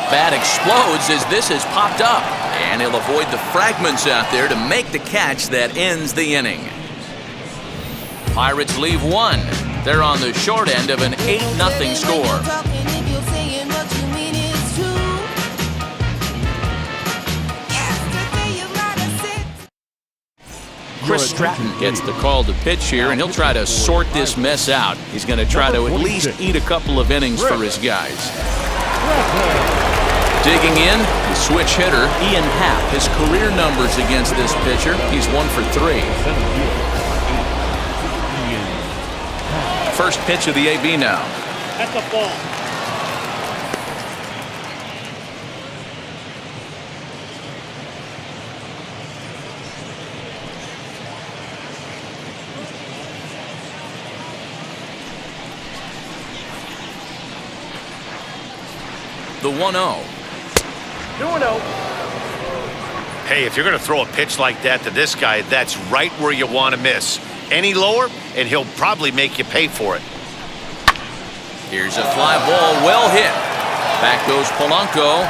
Bat explodes as this has popped up, and he'll avoid the fragments out there to make the catch that ends the inning. Pirates leave 1. They're on the short end of an 8-0 score. Chris Stratton gets the call to pitch here, and he'll try to sort this mess out. He's going to try to at least eat a couple of innings for his guys. Digging in, the switch hitter, Ian Happ. His career numbers against this pitcher, he's 1 for 3. first pitch of the AB now. That's a ball. The 1-0. 2-0. Hey, if you're going to throw a pitch like that to this guy, that's right where you want to miss. Any lower, and he'll probably make you pay for it. Here's a fly ball, well hit. Back goes Polanco.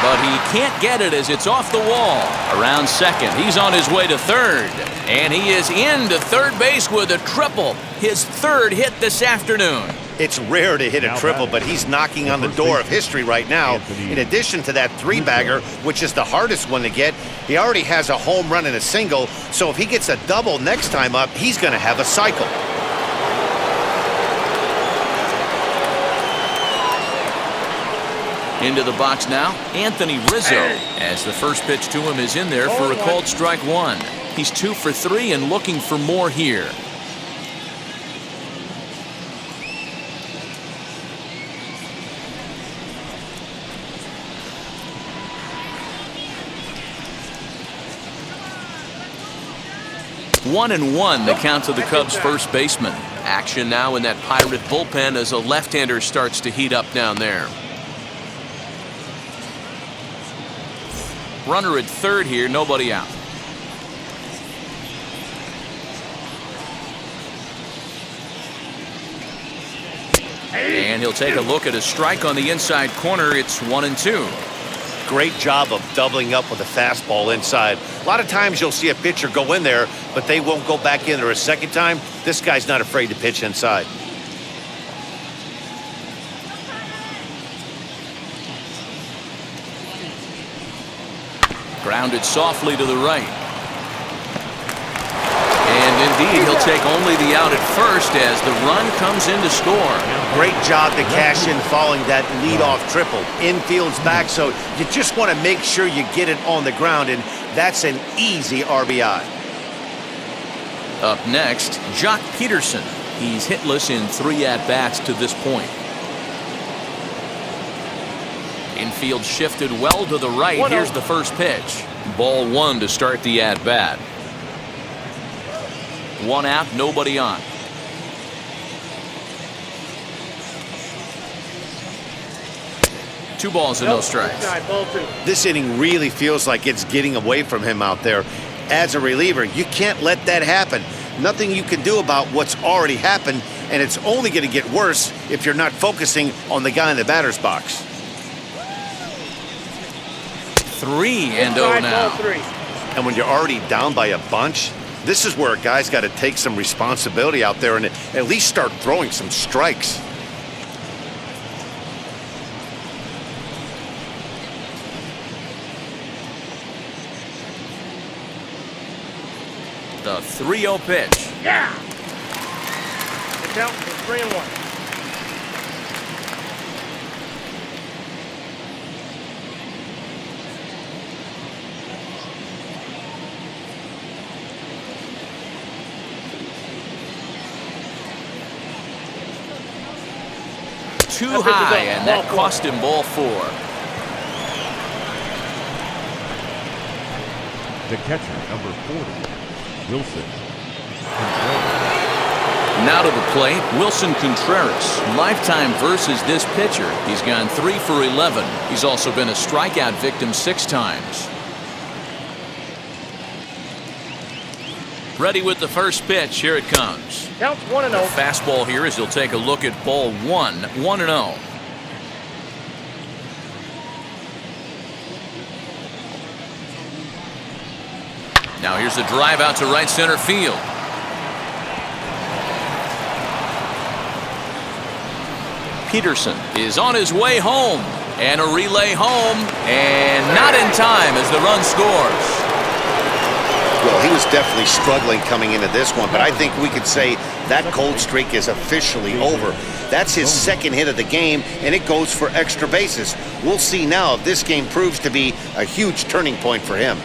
But he can't get it as it's off the wall. Around second, he's on his way to third. And he is into third base with a triple. His third hit this afternoon. It's rare to hit a triple, but he's knocking on the door of history right now. In addition to that three-bagger, which is the hardest one to get, he already has a home run and a single. So if he gets a double next time up, he's going to have a cycle. Into the box now, Anthony Rizzo, as the first pitch to him is in there for a called strike one. He's 2 for 3 and looking for more here. One and one, the count to the Cubs' first baseman. Action now in that Pirate bullpen as a left-hander starts to heat up down there. Runner at third here, nobody out. And he'll take a look at a strike on the inside corner. It's 1-2. Great job of doubling up with a fastball inside. A lot of times you'll see a pitcher go in there, but they won't go back in there a second time. This guy's not afraid to pitch inside. Grounded softly to the right. And indeed, he'll take only the out at first as the run comes in to score. Great job to cash in following that leadoff triple. Infield's back, so you just want to make sure you get it on the ground, and that's an easy RBI. Up next, Jock Peterson. He's hitless in 3 at-bats to this point. Infield shifted well to the right. Here's the first pitch. Ball 1 to start the at-bat. 1 out, nobody on. Two balls and no strikes. This inning really feels like it's getting away from him out there. As a reliever, you can't let that happen. Nothing you can do about what's already happened, and it's only going to get worse if you're not focusing on the guy in the batter's box. 3-0 now. And when you're already down by a bunch, this is where a guy's got to take some responsibility out there and at least start throwing some strikes. The 3-0 pitch. Yeah! The count for 3-1. Too high, and that cost him ball 4. The catcher, number 40, Wilson. Now to the plate, Wilson Contreras. Lifetime versus this pitcher. He's gone 3 for 11. He's also been a strikeout victim 6 times. Ready with the first pitch. Here it comes. Counts 1-0. Fastball here as he'll take a look at ball 1. 1-0. Now here's a drive out to right center field. Peterson is on his way home. And a relay home. And not in time as the run scores. Well, he was definitely struggling coming into this one, but I think we could say that cold streak is officially over. That's his second hit of the game, and it goes for extra bases. We'll see now if this game proves to be a huge turning point for him.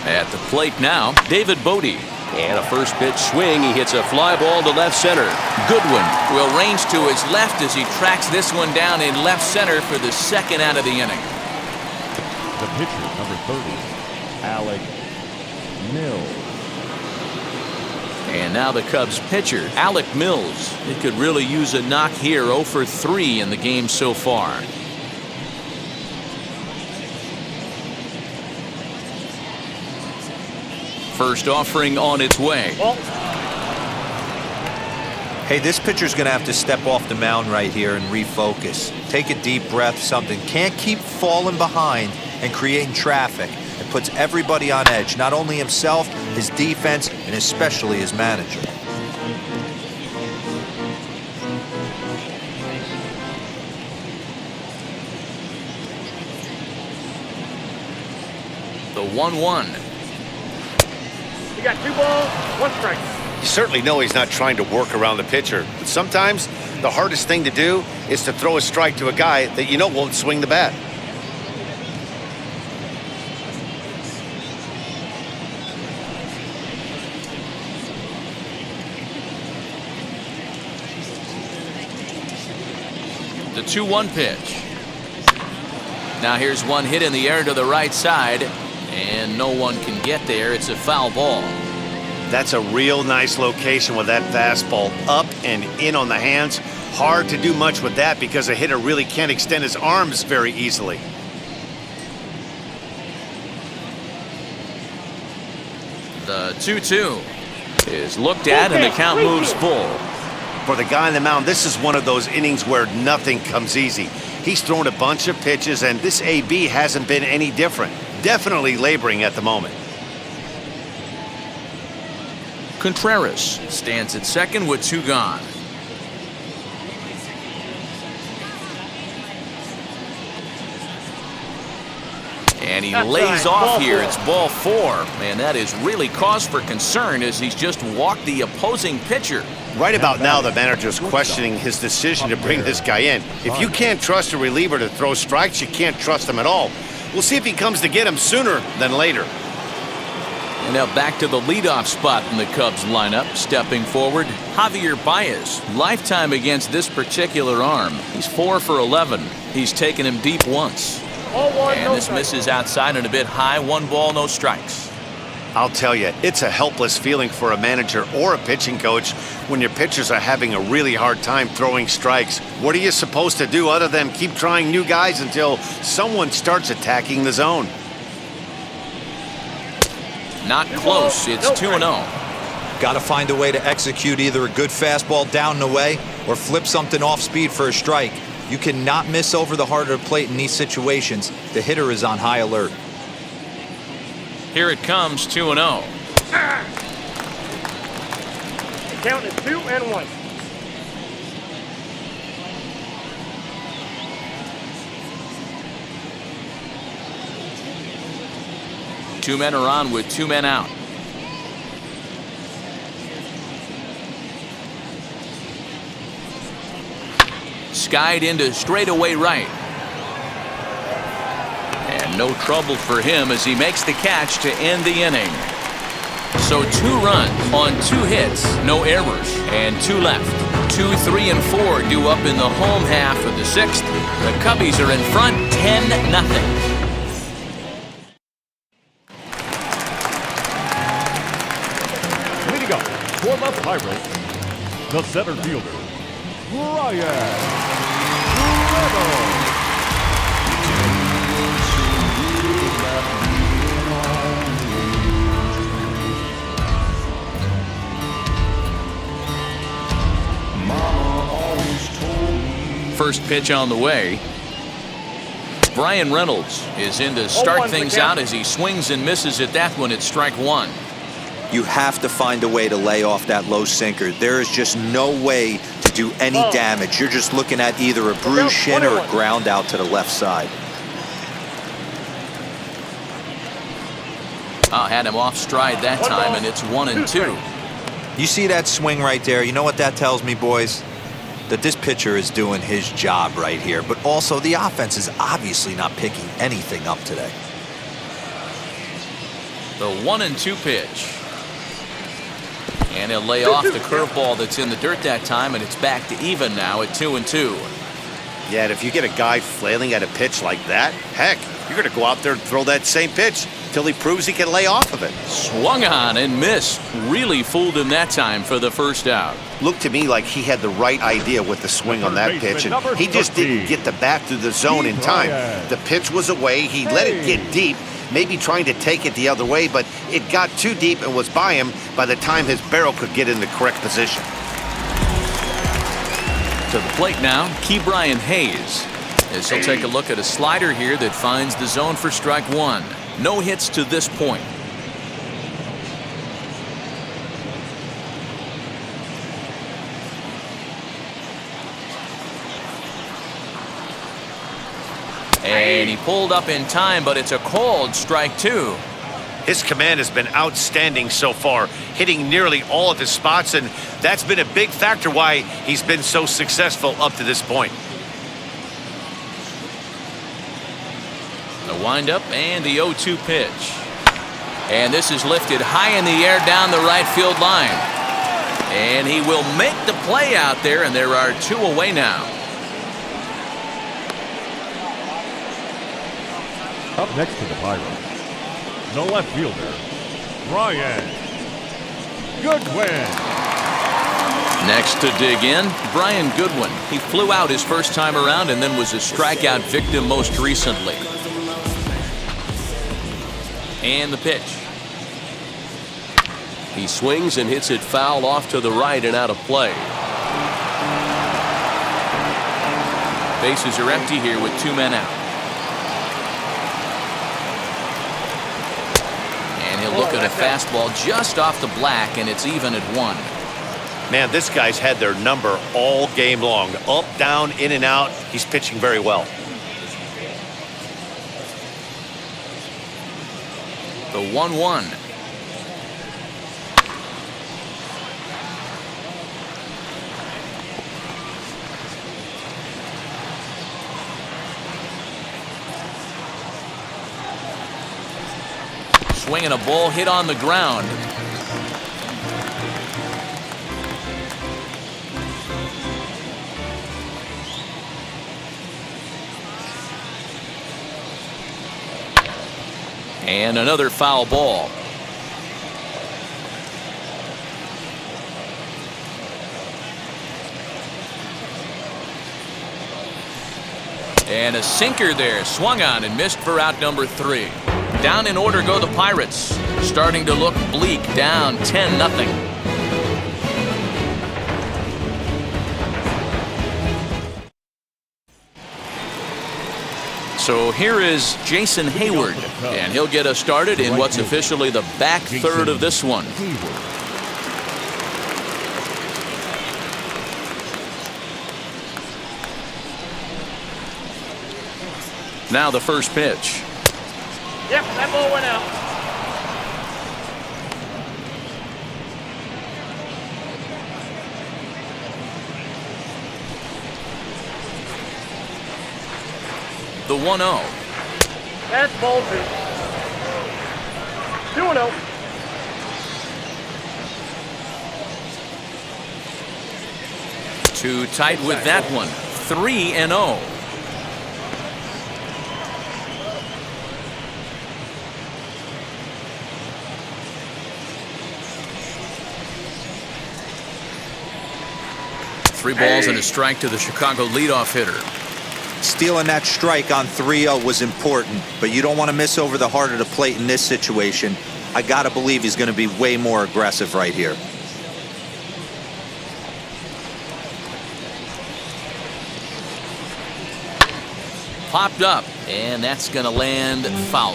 At the plate now, David Bodie. And a first pitch swing. He hits a fly ball to left center. Goodwin will range to his left as he tracks this one down in left center for the second out of the inning. The pitcher, number 30, Alex Mills. And now the Cubs pitcher, Alec Mills. He could really use a knock here. 0 for 3 in the game so far. First offering on its way. Hey, this pitcher's going to have to step off the mound right here and refocus. Take a deep breath, something. Can't keep falling behind and creating traffic. It puts everybody on edge, not only himself, his defense, and especially his manager. The 1-1. You got 2 balls, 1 strike. You certainly know he's not trying to work around the pitcher, but sometimes the hardest thing to do is to throw a strike to a guy that you know won't swing the bat. The 2-1 pitch. Now here's one hit in the air to the right side, and no one can get there. It's a foul ball. That's a real nice location with that fastball up and in on the hands. Hard to do much with that because a hitter really can't extend his arms very easily. The 2-2 is looked at, and the count moves full. For the guy on the mound, this is one of those innings where nothing comes easy. He's thrown a bunch of pitches, and this AB hasn't been any different. Definitely laboring at the moment. Contreras stands at second with 2 gone. And he lays off here. It's ball 4. Man, that is really cause for concern as he's just walked the opposing pitcher. Right about now, the manager's questioning his decision to bring this guy in. If you can't trust a reliever to throw strikes, you can't trust him at all. We'll see if he comes to get him sooner than later. And now back to the leadoff spot in the Cubs lineup. Stepping forward, Javier Baez. Lifetime against this particular arm. He's 4 for 11. He's taken him deep once. And this misses outside and a bit high. 1 ball, no strikes. I'll tell you, it's a helpless feeling for a manager or a pitching coach when your pitchers are having a really hard time throwing strikes. What are you supposed to do other than keep trying new guys until someone starts attacking the zone? Not close. It's 2-0. Got to find a way to execute either a good fastball down and away or flip something off speed for a strike. You cannot miss over the heart of the plate in these situations. The hitter is on high alert. Here it comes, 2-0. The count is 2-1. Two men are on with 2 men out. Skied into straightaway right. And no trouble for him as he makes the catch to end the inning. So 2 runs on 2 hits, no errors, and 2 left. 2, 3, and 4 due up in the home half of the 6th. The Cubbies are in front 10-0. Leading up for the Pirates, the center fielder, Brian. First pitch on the way. Brian Reynolds is in to start things out as he swings and misses at that one at strike 1. You have to find a way to lay off that low sinker. There is just no way to do any damage. You're just looking at either a bruised shin or a ground out to the left side. Had him off stride that time, and it's 1-2. You see that swing right there? You know what that tells me, boys? That this pitcher is doing his job right here, but also the offense is obviously not picking anything up today. The 1-2 pitch. And he'll lay off the curveball that's in the dirt that time, and it's back to even now at 2-2. Yeah, and if you get a guy flailing at a pitch like that, heck, you're going to go out there and throw that same pitch till he proves he can lay off of it. Swung on and missed. Really fooled him that time for the first out. Looked to me like he had the right idea with the swing on that pitch, and he just didn't get the bat through the zone in time. The pitch was away. He let it get deep, maybe trying to take it the other way, but it got too deep and was by him by the time his barrel could get in the correct position. To the plate now, Ke'Bryan Hayes. As he'll take a look at a slider here that finds the zone for strike one. No hits to this point. And he pulled up in time, but it's a called strike two. His command has been outstanding so far, hitting nearly all of his spots, and that's been a big factor why he's been so successful up to this point. The windup and the 0-2 pitch. And this is lifted high in the air down the right field line. And he will make the play out there, and there are two away now. Up next to the Pirates, the left fielder, Brian Goodwin. Next to dig in, Brian Goodwin. He flew out his first time around and then was a strikeout victim most recently. And the pitch. He swings and hits it foul off to the right and out of play. Bases are empty here with two men out. And he'll look at a fastball just off the black, and it's even at one. Man, this guy's had their number all game long. Up, down, in and out. He's pitching very well. The 1-1. Swinging a ball hit on the ground. And another foul ball. And a sinker there, swung on and missed for out number 3. Down in order go the Pirates, starting to look bleak, down 10-0. So here is Jason Hayward, and he'll get us started in what's officially the back third of this one. Now the first pitch. Yep, that ball went out. The 1-0. That's ball 2. 2-0. Too tight with that one. 3-0. Three balls and a strike to the Chicago leadoff hitter. Stealing that strike on 3-0 was important, but you don't want to miss over the heart of the plate in this situation. I got to believe he's going to be way more aggressive right here. Popped up, and that's going to land foul.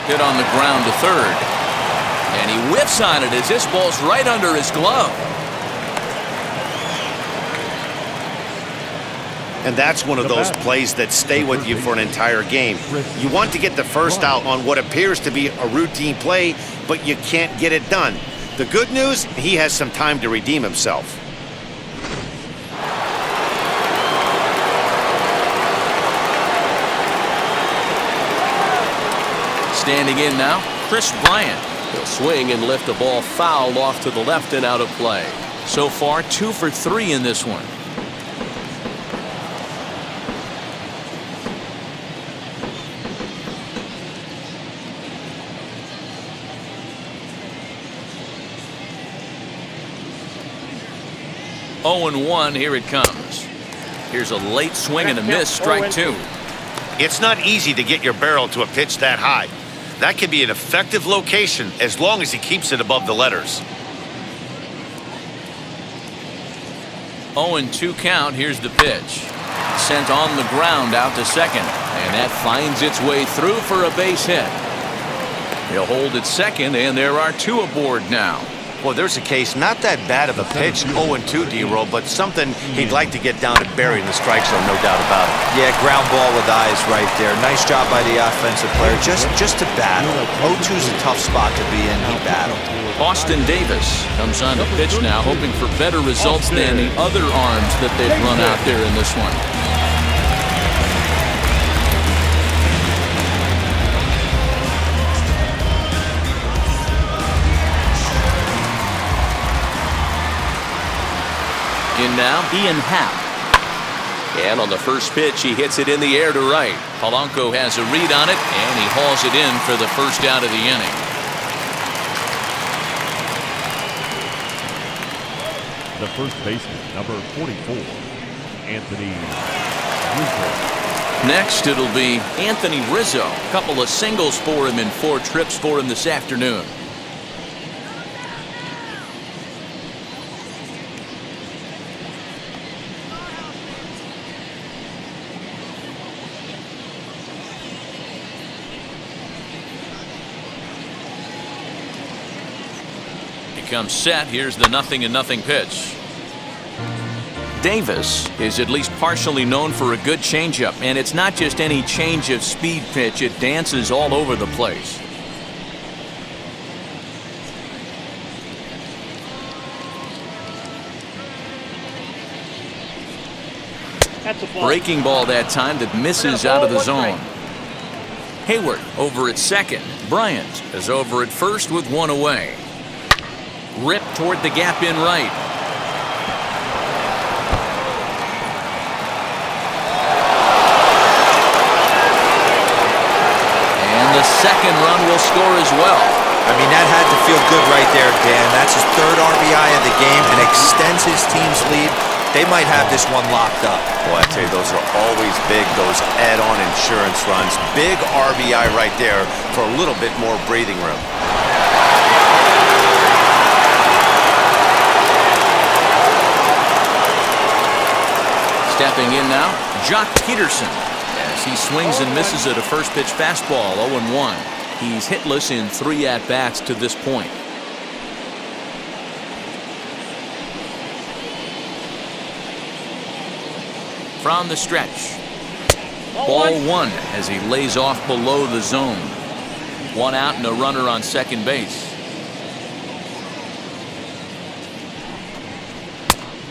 Hit on the ground to third. And he whiffs on it as this ball's right under his glove. And that's one of those plays that stay with you for an entire game. You want to get the first out on what appears to be a routine play, but you can't get it done. The good news, he has some time to redeem himself. Standing in now, Chris Bryant. He'll swing and lift a ball foul off to the left and out of play. So far, 2 for 3 in this one. Oh and 1, here it comes. Here's a late swing and a miss, strike 2. It's not easy to get your barrel to a pitch that high. That can be an effective location as long as he keeps it above the letters. 0-2 count. Here's the pitch. Sent on the ground out to second. And that finds its way through for a base hit. He'll hold at second, and there are 2 aboard now. Well, there's a case, not that bad of a pitch, 0-2, D-Roll, but something he'd like to get down and bury in the strike zone, no doubt about it. Yeah, ground ball with eyes right there. Nice job by the offensive player. Just to battle. 0-2's a tough spot to be in. He battled. Austin Davis comes on to pitch now, hoping for better results than the other arms that they've run out there in this one. In now, Ian Happ. And on the first pitch, he hits it in the air to right. Polanco has a read on it, and he hauls it in for the first out of the inning. The first baseman, number 44, Anthony Rizzo. Next, it'll be Anthony Rizzo. A couple of singles for him and 4 trips for him this afternoon. Comes set. Here's the 0-0 pitch. Davis is at least partially known for a good changeup, and it's not just any change of speed pitch. It dances all over the place. That's a ball. Breaking ball that time that misses out of the zone. Hayward over at second. Bryant is over at first with 1 away. Rip toward the gap in right. And the second run will score as well. I mean, that had to feel good right there, Dan. That's his 3rd RBI of the game and extends his team's lead. They might have this one locked up. Boy, I tell you, those are always big, those add-on insurance runs. Big RBI right there for a little bit more breathing room. Stepping in now, Jock Peterson, as he swings and misses at a first pitch fastball, 0-1. He's hitless in 3 at-bats to this point. From the stretch, ball 1 as he lays off below the zone. 1 out and a runner on second base.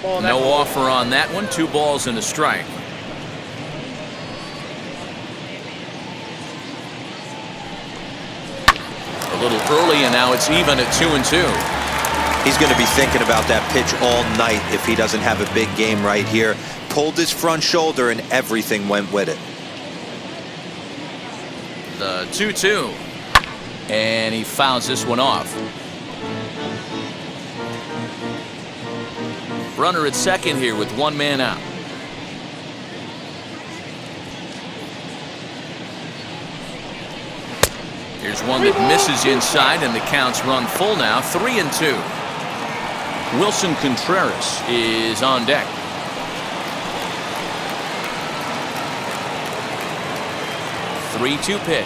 No offer on that one. 2 balls and a strike. A little early, and now it's even at 2-2. He's going to be thinking about that pitch all night if he doesn't have a big game right here. Pulled his front shoulder and everything went with it. The 2-2. And he fouls this one off. Runner at second here with 1 man out. Here's one that misses inside, and the count's run full now. 3-2. Wilson Contreras is on deck. Three-2 pitch.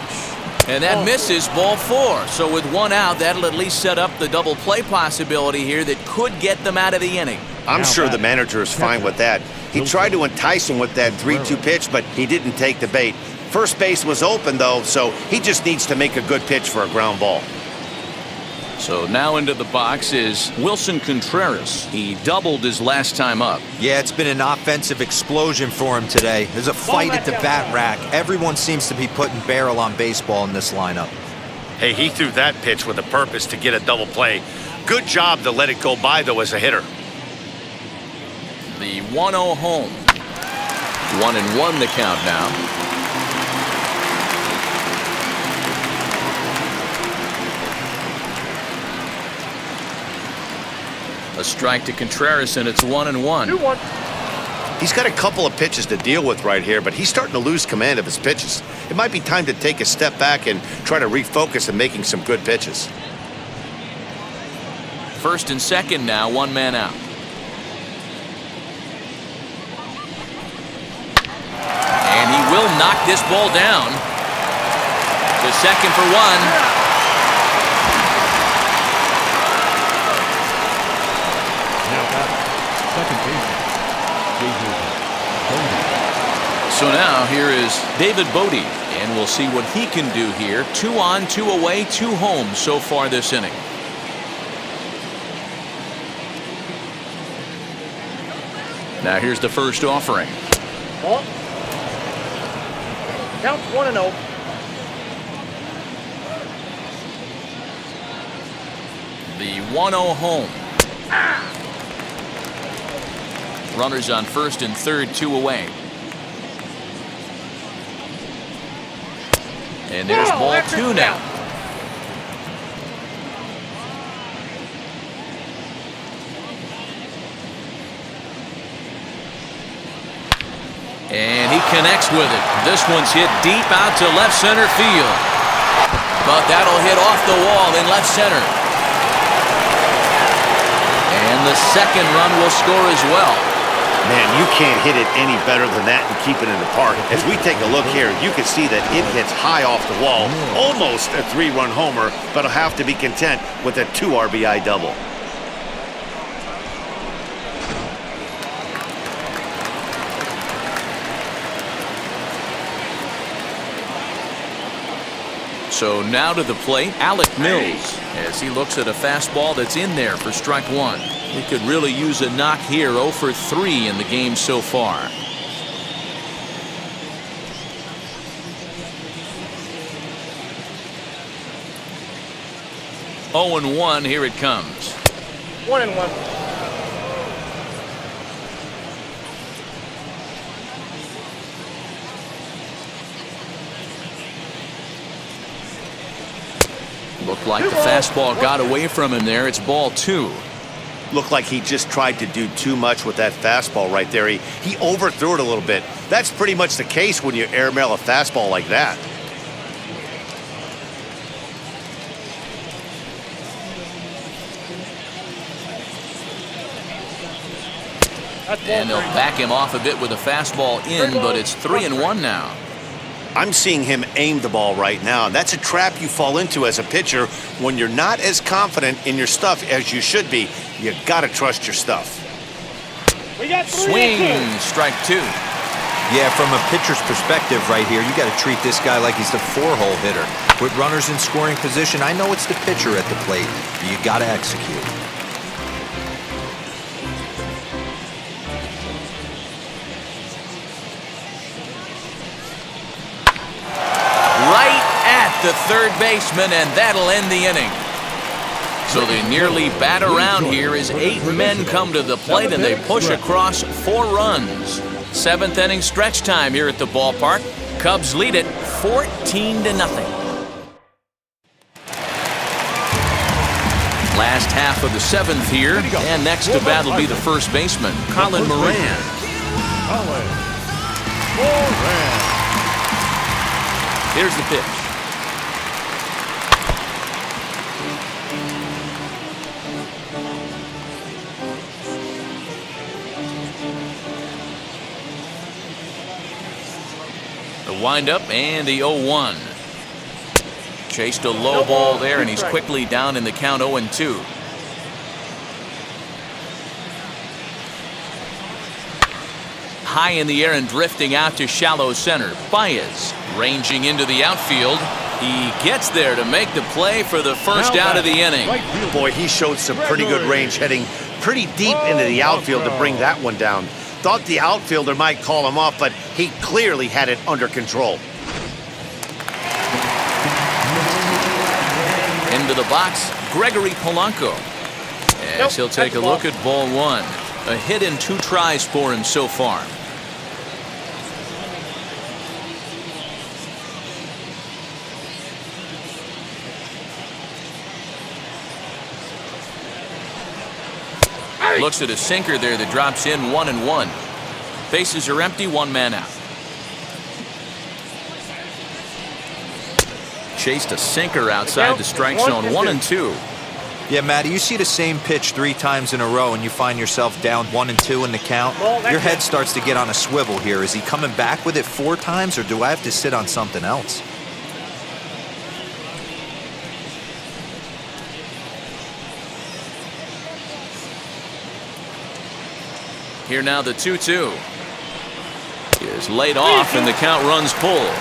And that misses, ball 4. So with 1 out, that'll at least set up the double play possibility here that could get them out of the inning. I'm sure the manager is fine with that. He tried to entice him with that 3-2 pitch, but he didn't take the bait. First base was open, though, so he just needs to make a good pitch for a ground ball. So now into the box is Wilson Contreras. He doubled his last time up. Yeah, it's been an offensive explosion for him today. There's a fight at the bat rack. Everyone seems to be putting barrel on baseball in this lineup. Hey, he threw that pitch with a purpose to get a double play. Good job to let it go by, though, as a hitter. The 1-0 home. 1-1 the count now. A strike to Contreras, and it's 1-1. 2-1. He's got a couple of pitches to deal with right here, but he's starting to lose command of his pitches. It might be time to take a step back and try to refocus on making some good pitches. First and second now, one man out. And he will knock this ball down. To second for one. Now back, second baseman. So now here is David Bodie, and we'll see what he can do here. 2 on, 2 away, 2 home so far this inning. Now here's the first offering. Ball. Count 1-0. The 1-0 home. Runners on first and third, 2 away. And there's ball 2 now. And he connects with it. This one's hit deep out to left center field. But that'll hit off the wall in left center. And the second run will score as well. Man, you can't hit it any better than that and keep it in the park. As we take a look here, you can see that it hits high off the wall. Almost a 3-run homer, but he'll have to be content with a 2 RBI double. So now to the plate, Alec Mills, as he looks at a fastball that's in there for strike 1. He could really use a knock here. 0 for 3 in the game so far. Oh and 1, here it comes. 1-1. Looked like the fastball got away from him there. It's ball 2. Looked like he just tried to do too much with that fastball right there. He overthrew it a little bit. That's pretty much the case when you airmail a fastball like that. And they'll back him off a bit with a fastball in, but it's 3-1 now. I'm seeing him aim the ball right now. That's a trap you fall into as a pitcher when you're not as confident in your stuff as you should be. You got to trust your stuff. We got 3-2. Swing, strike 2. Yeah, from a pitcher's perspective right here, you got to treat this guy like he's the 4-hole hitter. With runners in scoring position, I know it's the pitcher at the plate, but you got to execute. The third baseman, and that'll end the inning. So they nearly bat around here as 8 men come to the plate and they push across 4 runs. 7th inning stretch time here at the ballpark. Cubs lead it 14-0. Last half of the 7th here, and next to bat will be the first baseman, Colin Moran. Here's the pitch. Windup and the 0-1. Chased a low ball there, and he's quickly down in the count 0-2. High in the air and drifting out to shallow center. Baez ranging into the outfield. He gets there to make the play for the first out of the inning. Boy, he showed some pretty good range, heading pretty deep into the outfield to bring that one down. Thought the outfielder might call him off, but he clearly had it under control. Into the box, Gregory Polanco. As he'll take a look at ball one. A hit in 2 tries for him so far. Looks at a sinker there that drops in 1-1. Bases are empty, 1 man out. Chased a sinker outside the strike zone, 1-2. Yeah, Matty, you see the same pitch 3 times in a row and you find yourself down 1-2 in the count. Your head starts to get on a swivel here. Is he coming back with it 4 times, or do I have to sit on something else? Here now the 2-2. Is laid off and the count runs full.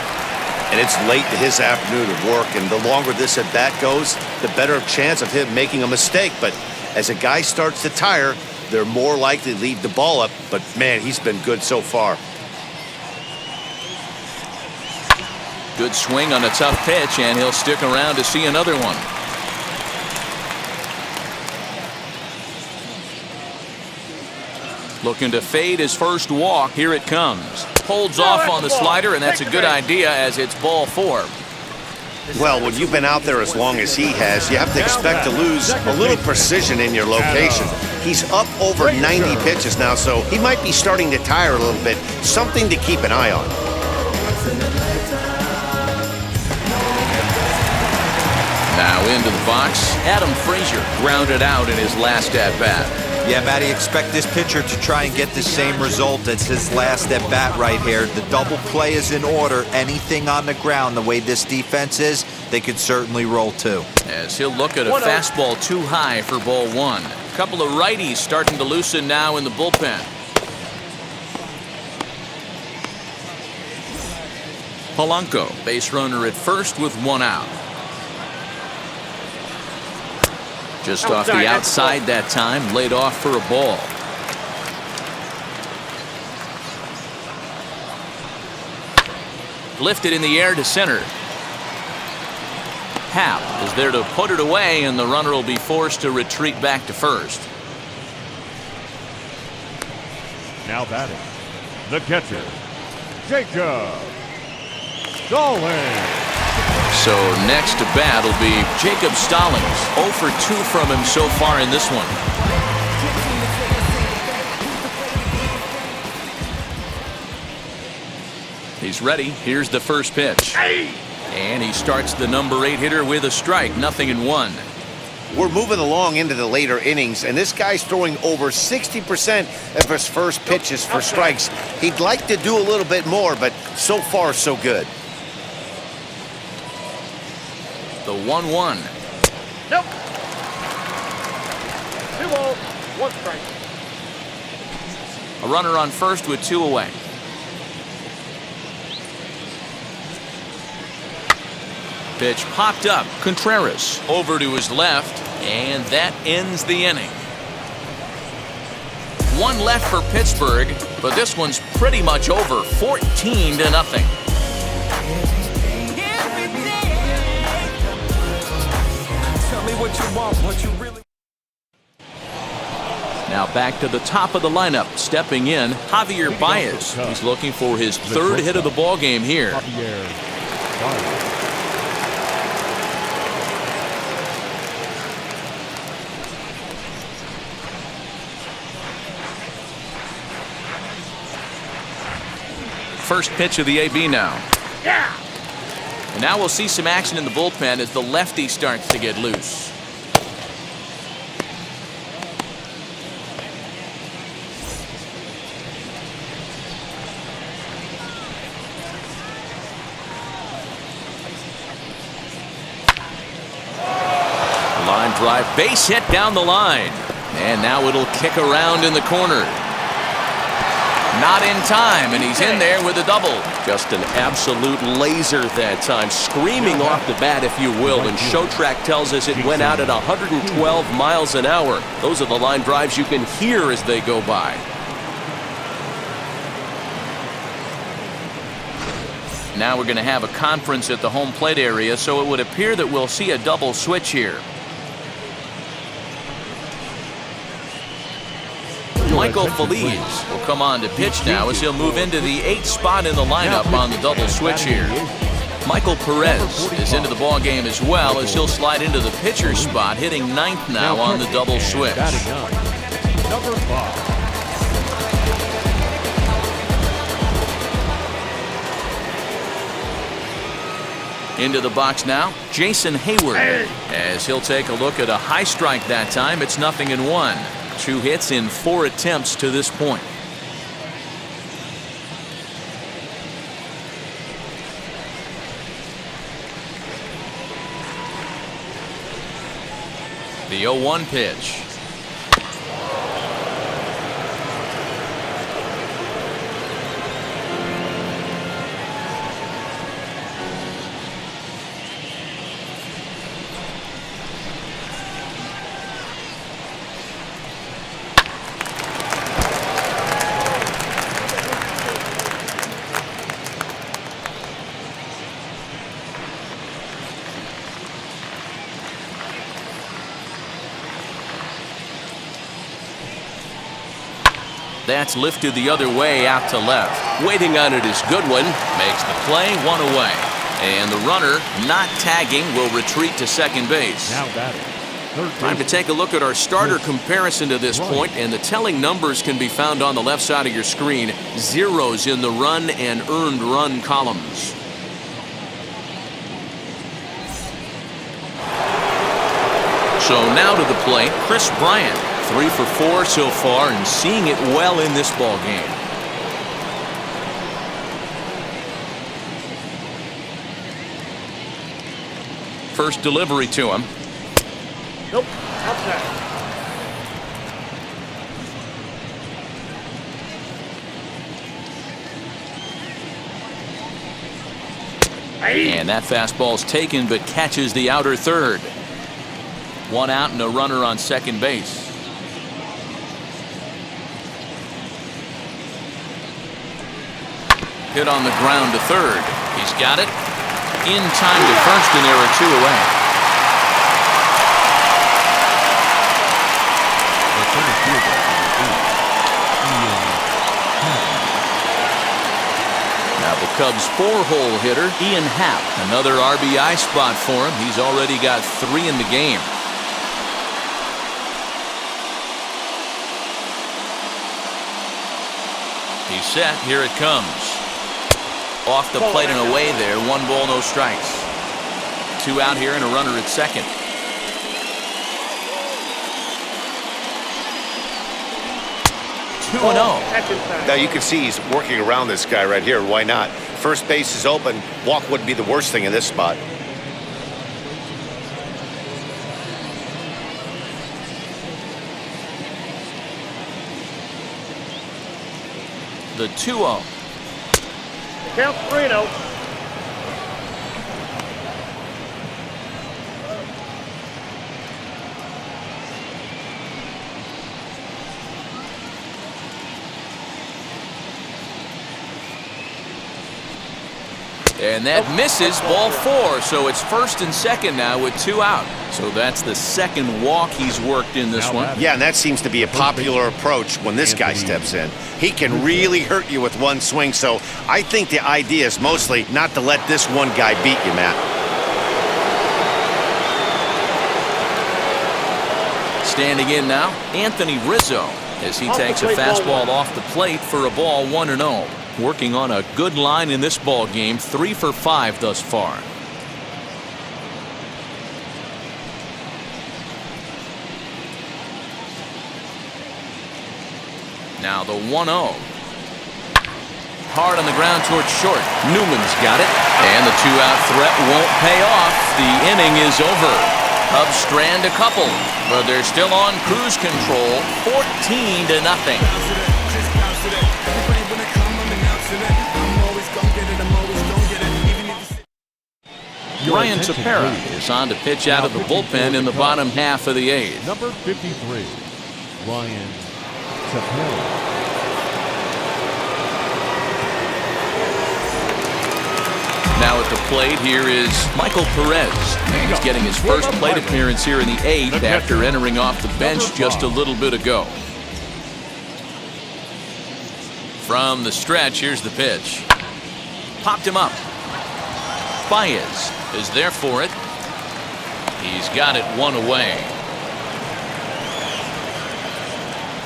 And it's late in his afternoon of work, and the longer this at bat goes, the better chance of him making a mistake. But as a guy starts to tire, they're more likely to leave the ball up. But man, he's been good so far. Good swing on a tough pitch, and he'll stick around to see another one. Looking to fade his first walk. Here it comes. Holds off on the slider, and that's a good idea as it's ball 4. Well, when you've been out there as long as he has, you have to expect to lose a little precision in your location. He's up over 90 pitches now, so he might be starting to tire a little bit. Something to keep an eye on. Now into the box, Adam Frazier grounded out in his last at-bat. Yeah, Matty, expect this pitcher to try and get the same result as his last at-bat right here. The double play is in order. Anything on the ground, the way this defense is, they could certainly roll too. As he'll look at a fastball too high for ball 1. A couple of righties starting to loosen now in the bullpen. Polanco, base runner at first with 1 out. Just off the outside that time, laid off for a ball. Lifted in the air to center. Happ is there to put it away, and the runner will be forced to retreat back to first. Now batting, the catcher, Jacob Stallings. So next to bat will be Jacob Stallings. 0 for 2 from him so far in this one. He's ready. Here's the first pitch. And he starts the number 8 hitter with a strike. 0-1. We're moving along into the later innings, and this guy's throwing over 60% of his first pitches for strikes. He'd like to do a little bit more, but so far so good. The 1-1. Nope. 2 balls, 1 strike. A runner on first with 2 away. Pitch popped up. Contreras over to his left, and that ends the inning. 1 left for Pittsburgh, but this one's pretty much over. 14-0. What you want, what you really. Now back to the top of the lineup. Stepping in, Javier Baez. He's looking for his 3rd hit of the ball game here. First pitch of the AB now. Yeah. And now we'll see some action in the bullpen as the lefty starts to get loose. Line drive, base hit down the line. And now it'll kick around in the corner. Not in time, and he's in there with a double. Just an absolute laser that time, screaming off the bat, if you will, and ShowTrack tells us it went out at 112 miles an hour. Those are the line drives you can hear as they go by. Now we're going to have a conference at the home plate area, so it would appear that we'll see a double switch here. Michael Feliz will come on to pitch now as he'll move into the 8th spot in the lineup on the double switch here. Michael Perez is into the ball game as well as he'll slide into the pitcher spot, hitting 9th now on the double switch. Number 5. Into the box now, Jason Hayward, as he'll take a look at a high strike that time. It's 0-1. 2 hits in 4 attempts to this point. The 0-1 pitch. That's lifted the other way out to left. Waiting on it is Goodwin. Makes the play, 1 away. And the runner, not tagging, will retreat to second base. Now batting. Time to take a look at our starter comparison to this point, and the telling numbers can be found on the left side of your screen. Zeros in the run and earned run columns. So now to the plate, Chris Bryant. 3 for 4 so far and seeing it well in this ball game. First delivery to him. Nope. Outside. And that fastball's taken but catches the outer third. 1 out and a runner on second base. Hit on the ground to third. He's got it. In time to first, and there are 2 away. Now the Cubs' 4-hole hitter, Ian Happ. Another RBI spot for him. He's already got 3 in the game. He's set. Here it comes. Off the plate and away there. 1 ball, no strikes. 2 out here and a runner at second. Oh, 2-0. Now you can see he's working around this guy right here. Why not? First base is open. Walk wouldn't be the worst thing in this spot. The 2-0. Count 3-0. And that misses, ball 4. So it's first and second now with 2 out. So that's the second walk he's worked in this one. Yeah, and that seems to be a popular approach when this guy steps in. He can really hurt you with 1 swing, so I think the idea is mostly not to let this one guy beat you, Matt. Standing in now, Anthony Rizzo, as he takes a fastball off the plate for a ball, 1-0. Working on a good line in this ball game, 3 for 5 thus far. Now the 1-0. Hard on the ground towards short. Newman's got it. And the 2-out threat won't pay off. The inning is over. Cubs strand a couple, but they're still on cruise control, 14-0. Ryan Tepera is on to pitch out of the bullpen in the bottom half of the 8th. Number 53, Ryan Tepera. Now at the plate, here is Michael Perez. And he's getting his first plate appearance here in the 8th after entering off the bench just a little bit ago. From the stretch, here's the pitch. Popped him up. Baez is there for it. He's got it one away.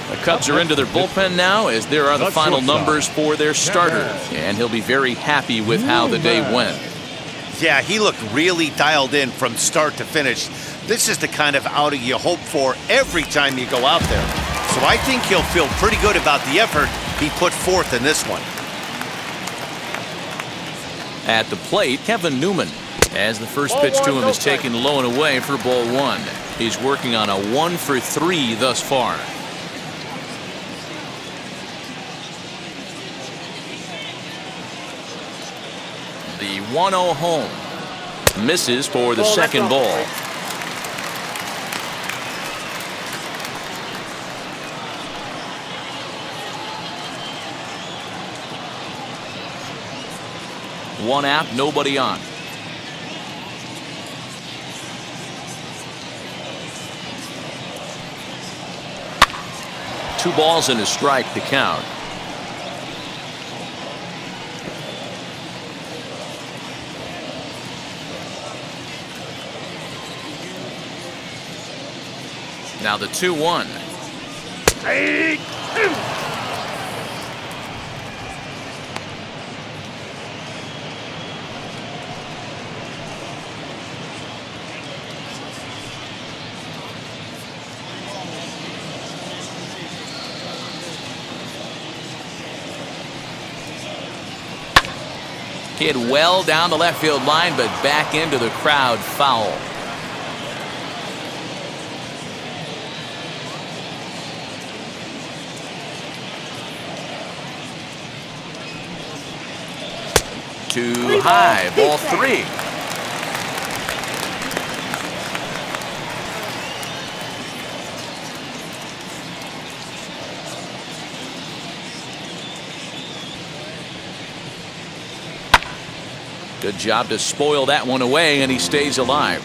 The Cubs are into their bullpen now, as there are the final numbers for their starter. And he'll be very happy with how the day went. Yeah, he looked really dialed in from start to finish. This is the kind of outing you hope for every time you go out there. So I think he'll feel pretty good about the effort he put forth in this one. At the plate, Kevin Newman, as the first pitch to him is taken low and away for ball 1. He's working on a 1-for-3 thus far. The 1-0 home. Misses for the second ball. One out, nobody on. Two balls and a strike to count. Now the 2-1. Hit well down the left field line, but back into the crowd, foul. Too high, ball 3. Good job to spoil that one away, and he stays alive.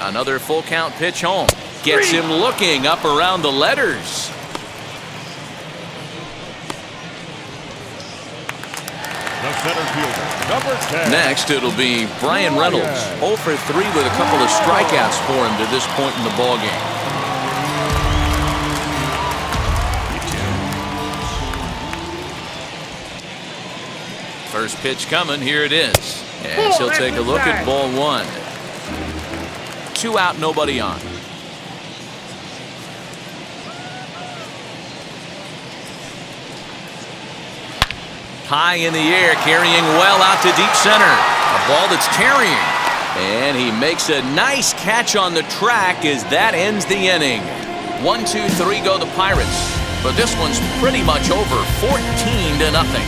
Another full count pitch home. Gets him looking up around the letters. The center fielder, number 10. Next, it'll be Brian Reynolds. 0 for 3 with a couple of strikeouts for him to this point in the ballgame. First pitch coming, here it is. As he'll take a look at ball 1. 2 out, nobody on. High in the air, carrying well out to deep center. A ball that's tarrying. And he makes a nice catch on the track as that ends the inning. 1-2-3 go the Pirates. But this one's pretty much over, 14-0.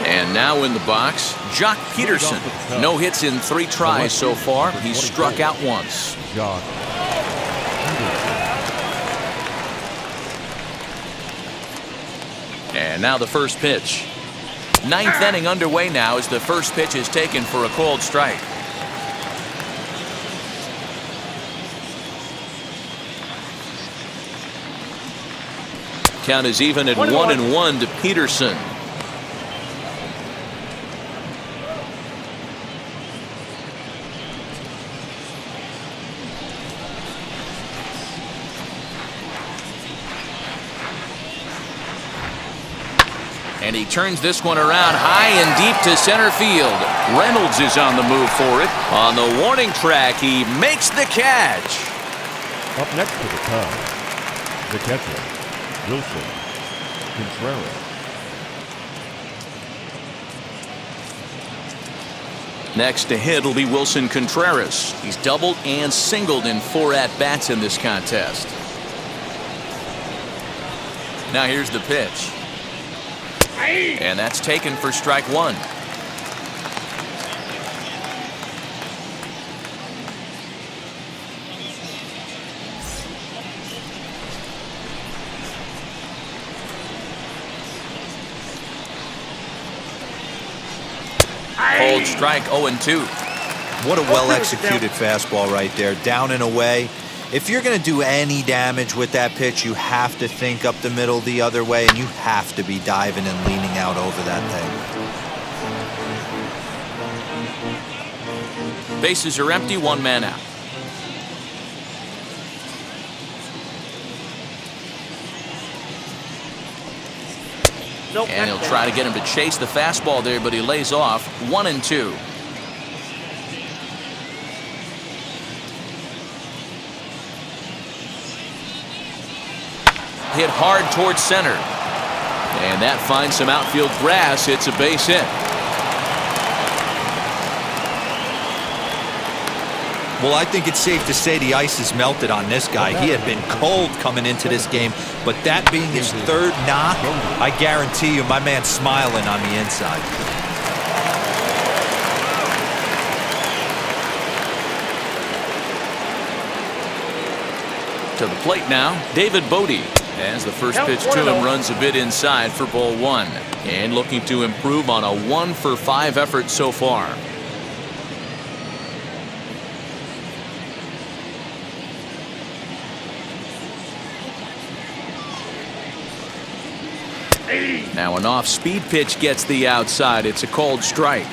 And now in the box, Jock Peterson. No hits in 3 tries so far. He's struck out once. Jock. And now the first pitch. 9th inning underway now as the first pitch is taken for a called strike. Count is even at 1-1 to Peterson. And he turns this one around high and deep to center field. Reynolds is on the move for it. On the warning track, he makes the catch. Up next for the Cubs, the catcher, Wilson Contreras. Next to hit will be Wilson Contreras. He's doubled and singled in 4 at-bats in this contest. Now here's the pitch. And that's taken for strike 1. Cold strike, 0-2. What a well-executed fastball right there, down and away. If you're going to do any damage with that pitch, you have to think up the middle the other way, and you have to be diving and leaning out over that thing. Bases are empty, 1 man out. Nope, And he'll try to get him to chase the fastball there, but he lays off. 1-2. Hit hard towards center. And that finds some outfield grass. It's a base hit. Well, I think it's safe to say the ice has melted on this guy. He had been cold coming into this game, but that being his third knock, I guarantee you my man's smiling on the inside. To the plate now, David Bodie. As the first pitch to him runs a bit inside for ball 1. And looking to improve on a 1-for-5 effort so far. Now an off-speed pitch gets the outside. It's a cold strike.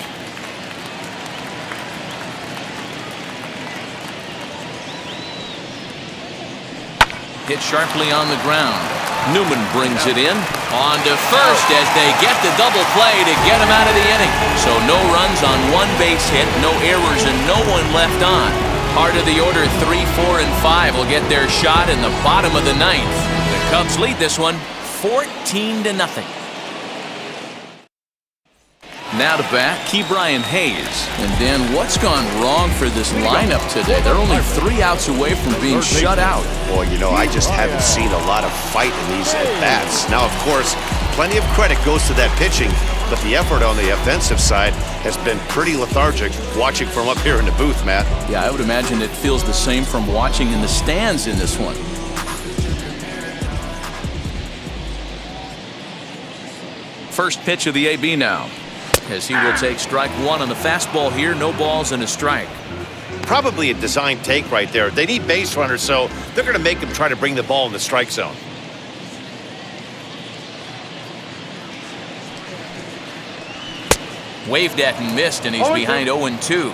Hit sharply on the ground. Newman brings it in. On to first as they get the double play to get him out of the inning. So no runs on 1 base hit, no errors, and no one left on. Part of the order 3, 4, and 5 will get their shot in the bottom of the 9th. The Cubs lead this one 14-0. Now to bat, Ke'Bryan Hayes. And Dan, what's gone wrong for this lineup today? They're only 3 outs away from being shut out. Boy, you know, I just haven't seen a lot of fight in these at-bats. Now, of course, plenty of credit goes to that pitching, but the effort on the offensive side has been pretty lethargic watching from up here in the booth, Matt. Yeah, I would imagine it feels the same from watching in the stands in this one. First pitch of the AB now, as he will take strike 1 on the fastball here. No balls and a strike. Probably a design take right there. They need base runners, so they're going to make them try to bring the ball in the strike zone. Waved at and missed, and he's behind 0-2.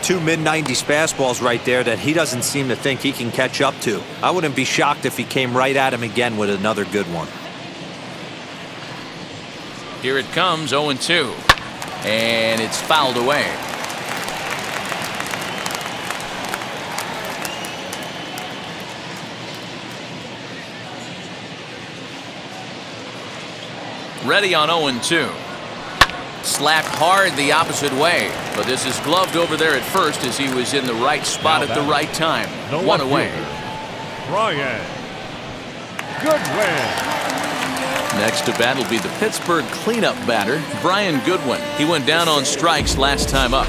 2 mid-90s fastballs right there that he doesn't seem to think he can catch up to. I wouldn't be shocked if he came right at him again with another good one. Here it comes, 0-2. And it's fouled away. Ready on 0-2. Slapped hard the opposite way, but this is gloved over there at first as he was in the right spot at the right time. 1 away. Ryan. Good win. Next to bat will be the Pittsburgh cleanup batter, Brian Goodwin. He went down on strikes last time up.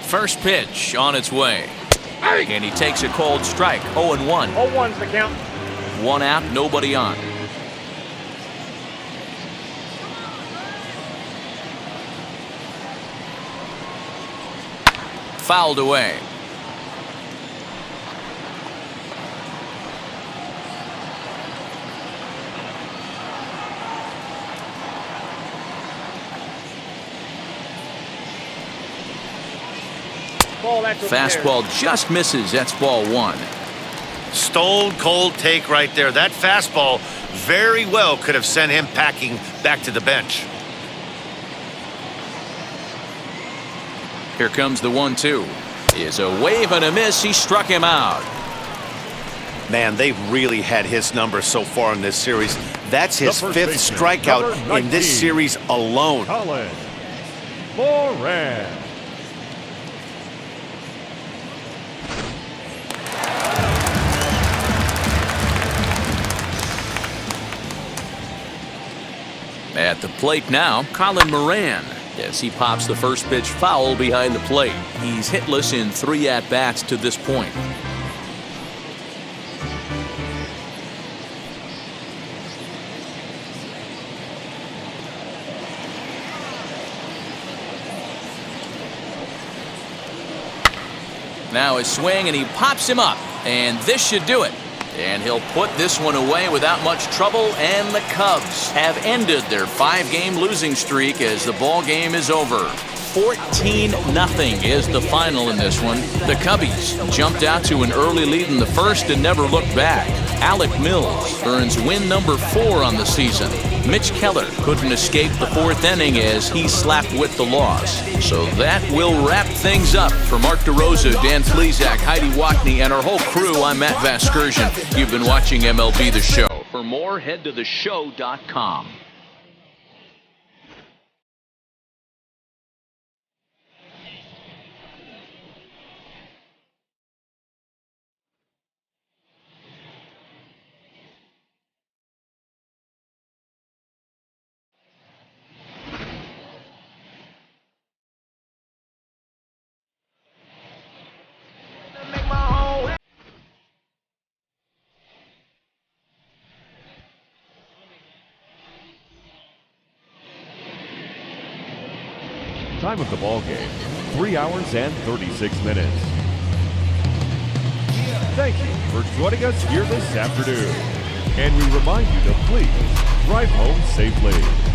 First pitch on its way. And he takes a cold strike, 0-1. 0-1's the count. 1 out, nobody on. Fouled away. Fastball just misses. That's ball 1. Stone cold take right there. That fastball very well could have sent him packing back to the bench. Here comes the 1-2. Is a wave and a miss. He struck him out. Man, they've really had his number so far in this series. That's his 5th strikeout in this series alone. Colin Moran. At the plate now, Colin Moran, as he pops the first pitch foul behind the plate. He's hitless in 3 at-bats to this point. Now his swing, and he pops him up. And this should do it. And he'll put this one away without much trouble, and the Cubs have ended their 5-game losing streak as the ball game is over. 14-0 is the final in this one. The Cubbies jumped out to an early lead in the first and never looked back. Alec Mills earns win number 4 on the season. Mitch Keller couldn't escape the 4th inning as he slapped with the loss. So that will wrap things up. For Mark DeRosa, Dan Plesac, Heidi Watney, and our whole crew, I'm Matt Vasgersian. You've been watching MLB The Show. For more, head to theshow.com. Time of the ball game, 3 hours and 36 minutes. Thank you for joining us here this afternoon. And we remind you to please drive home safely.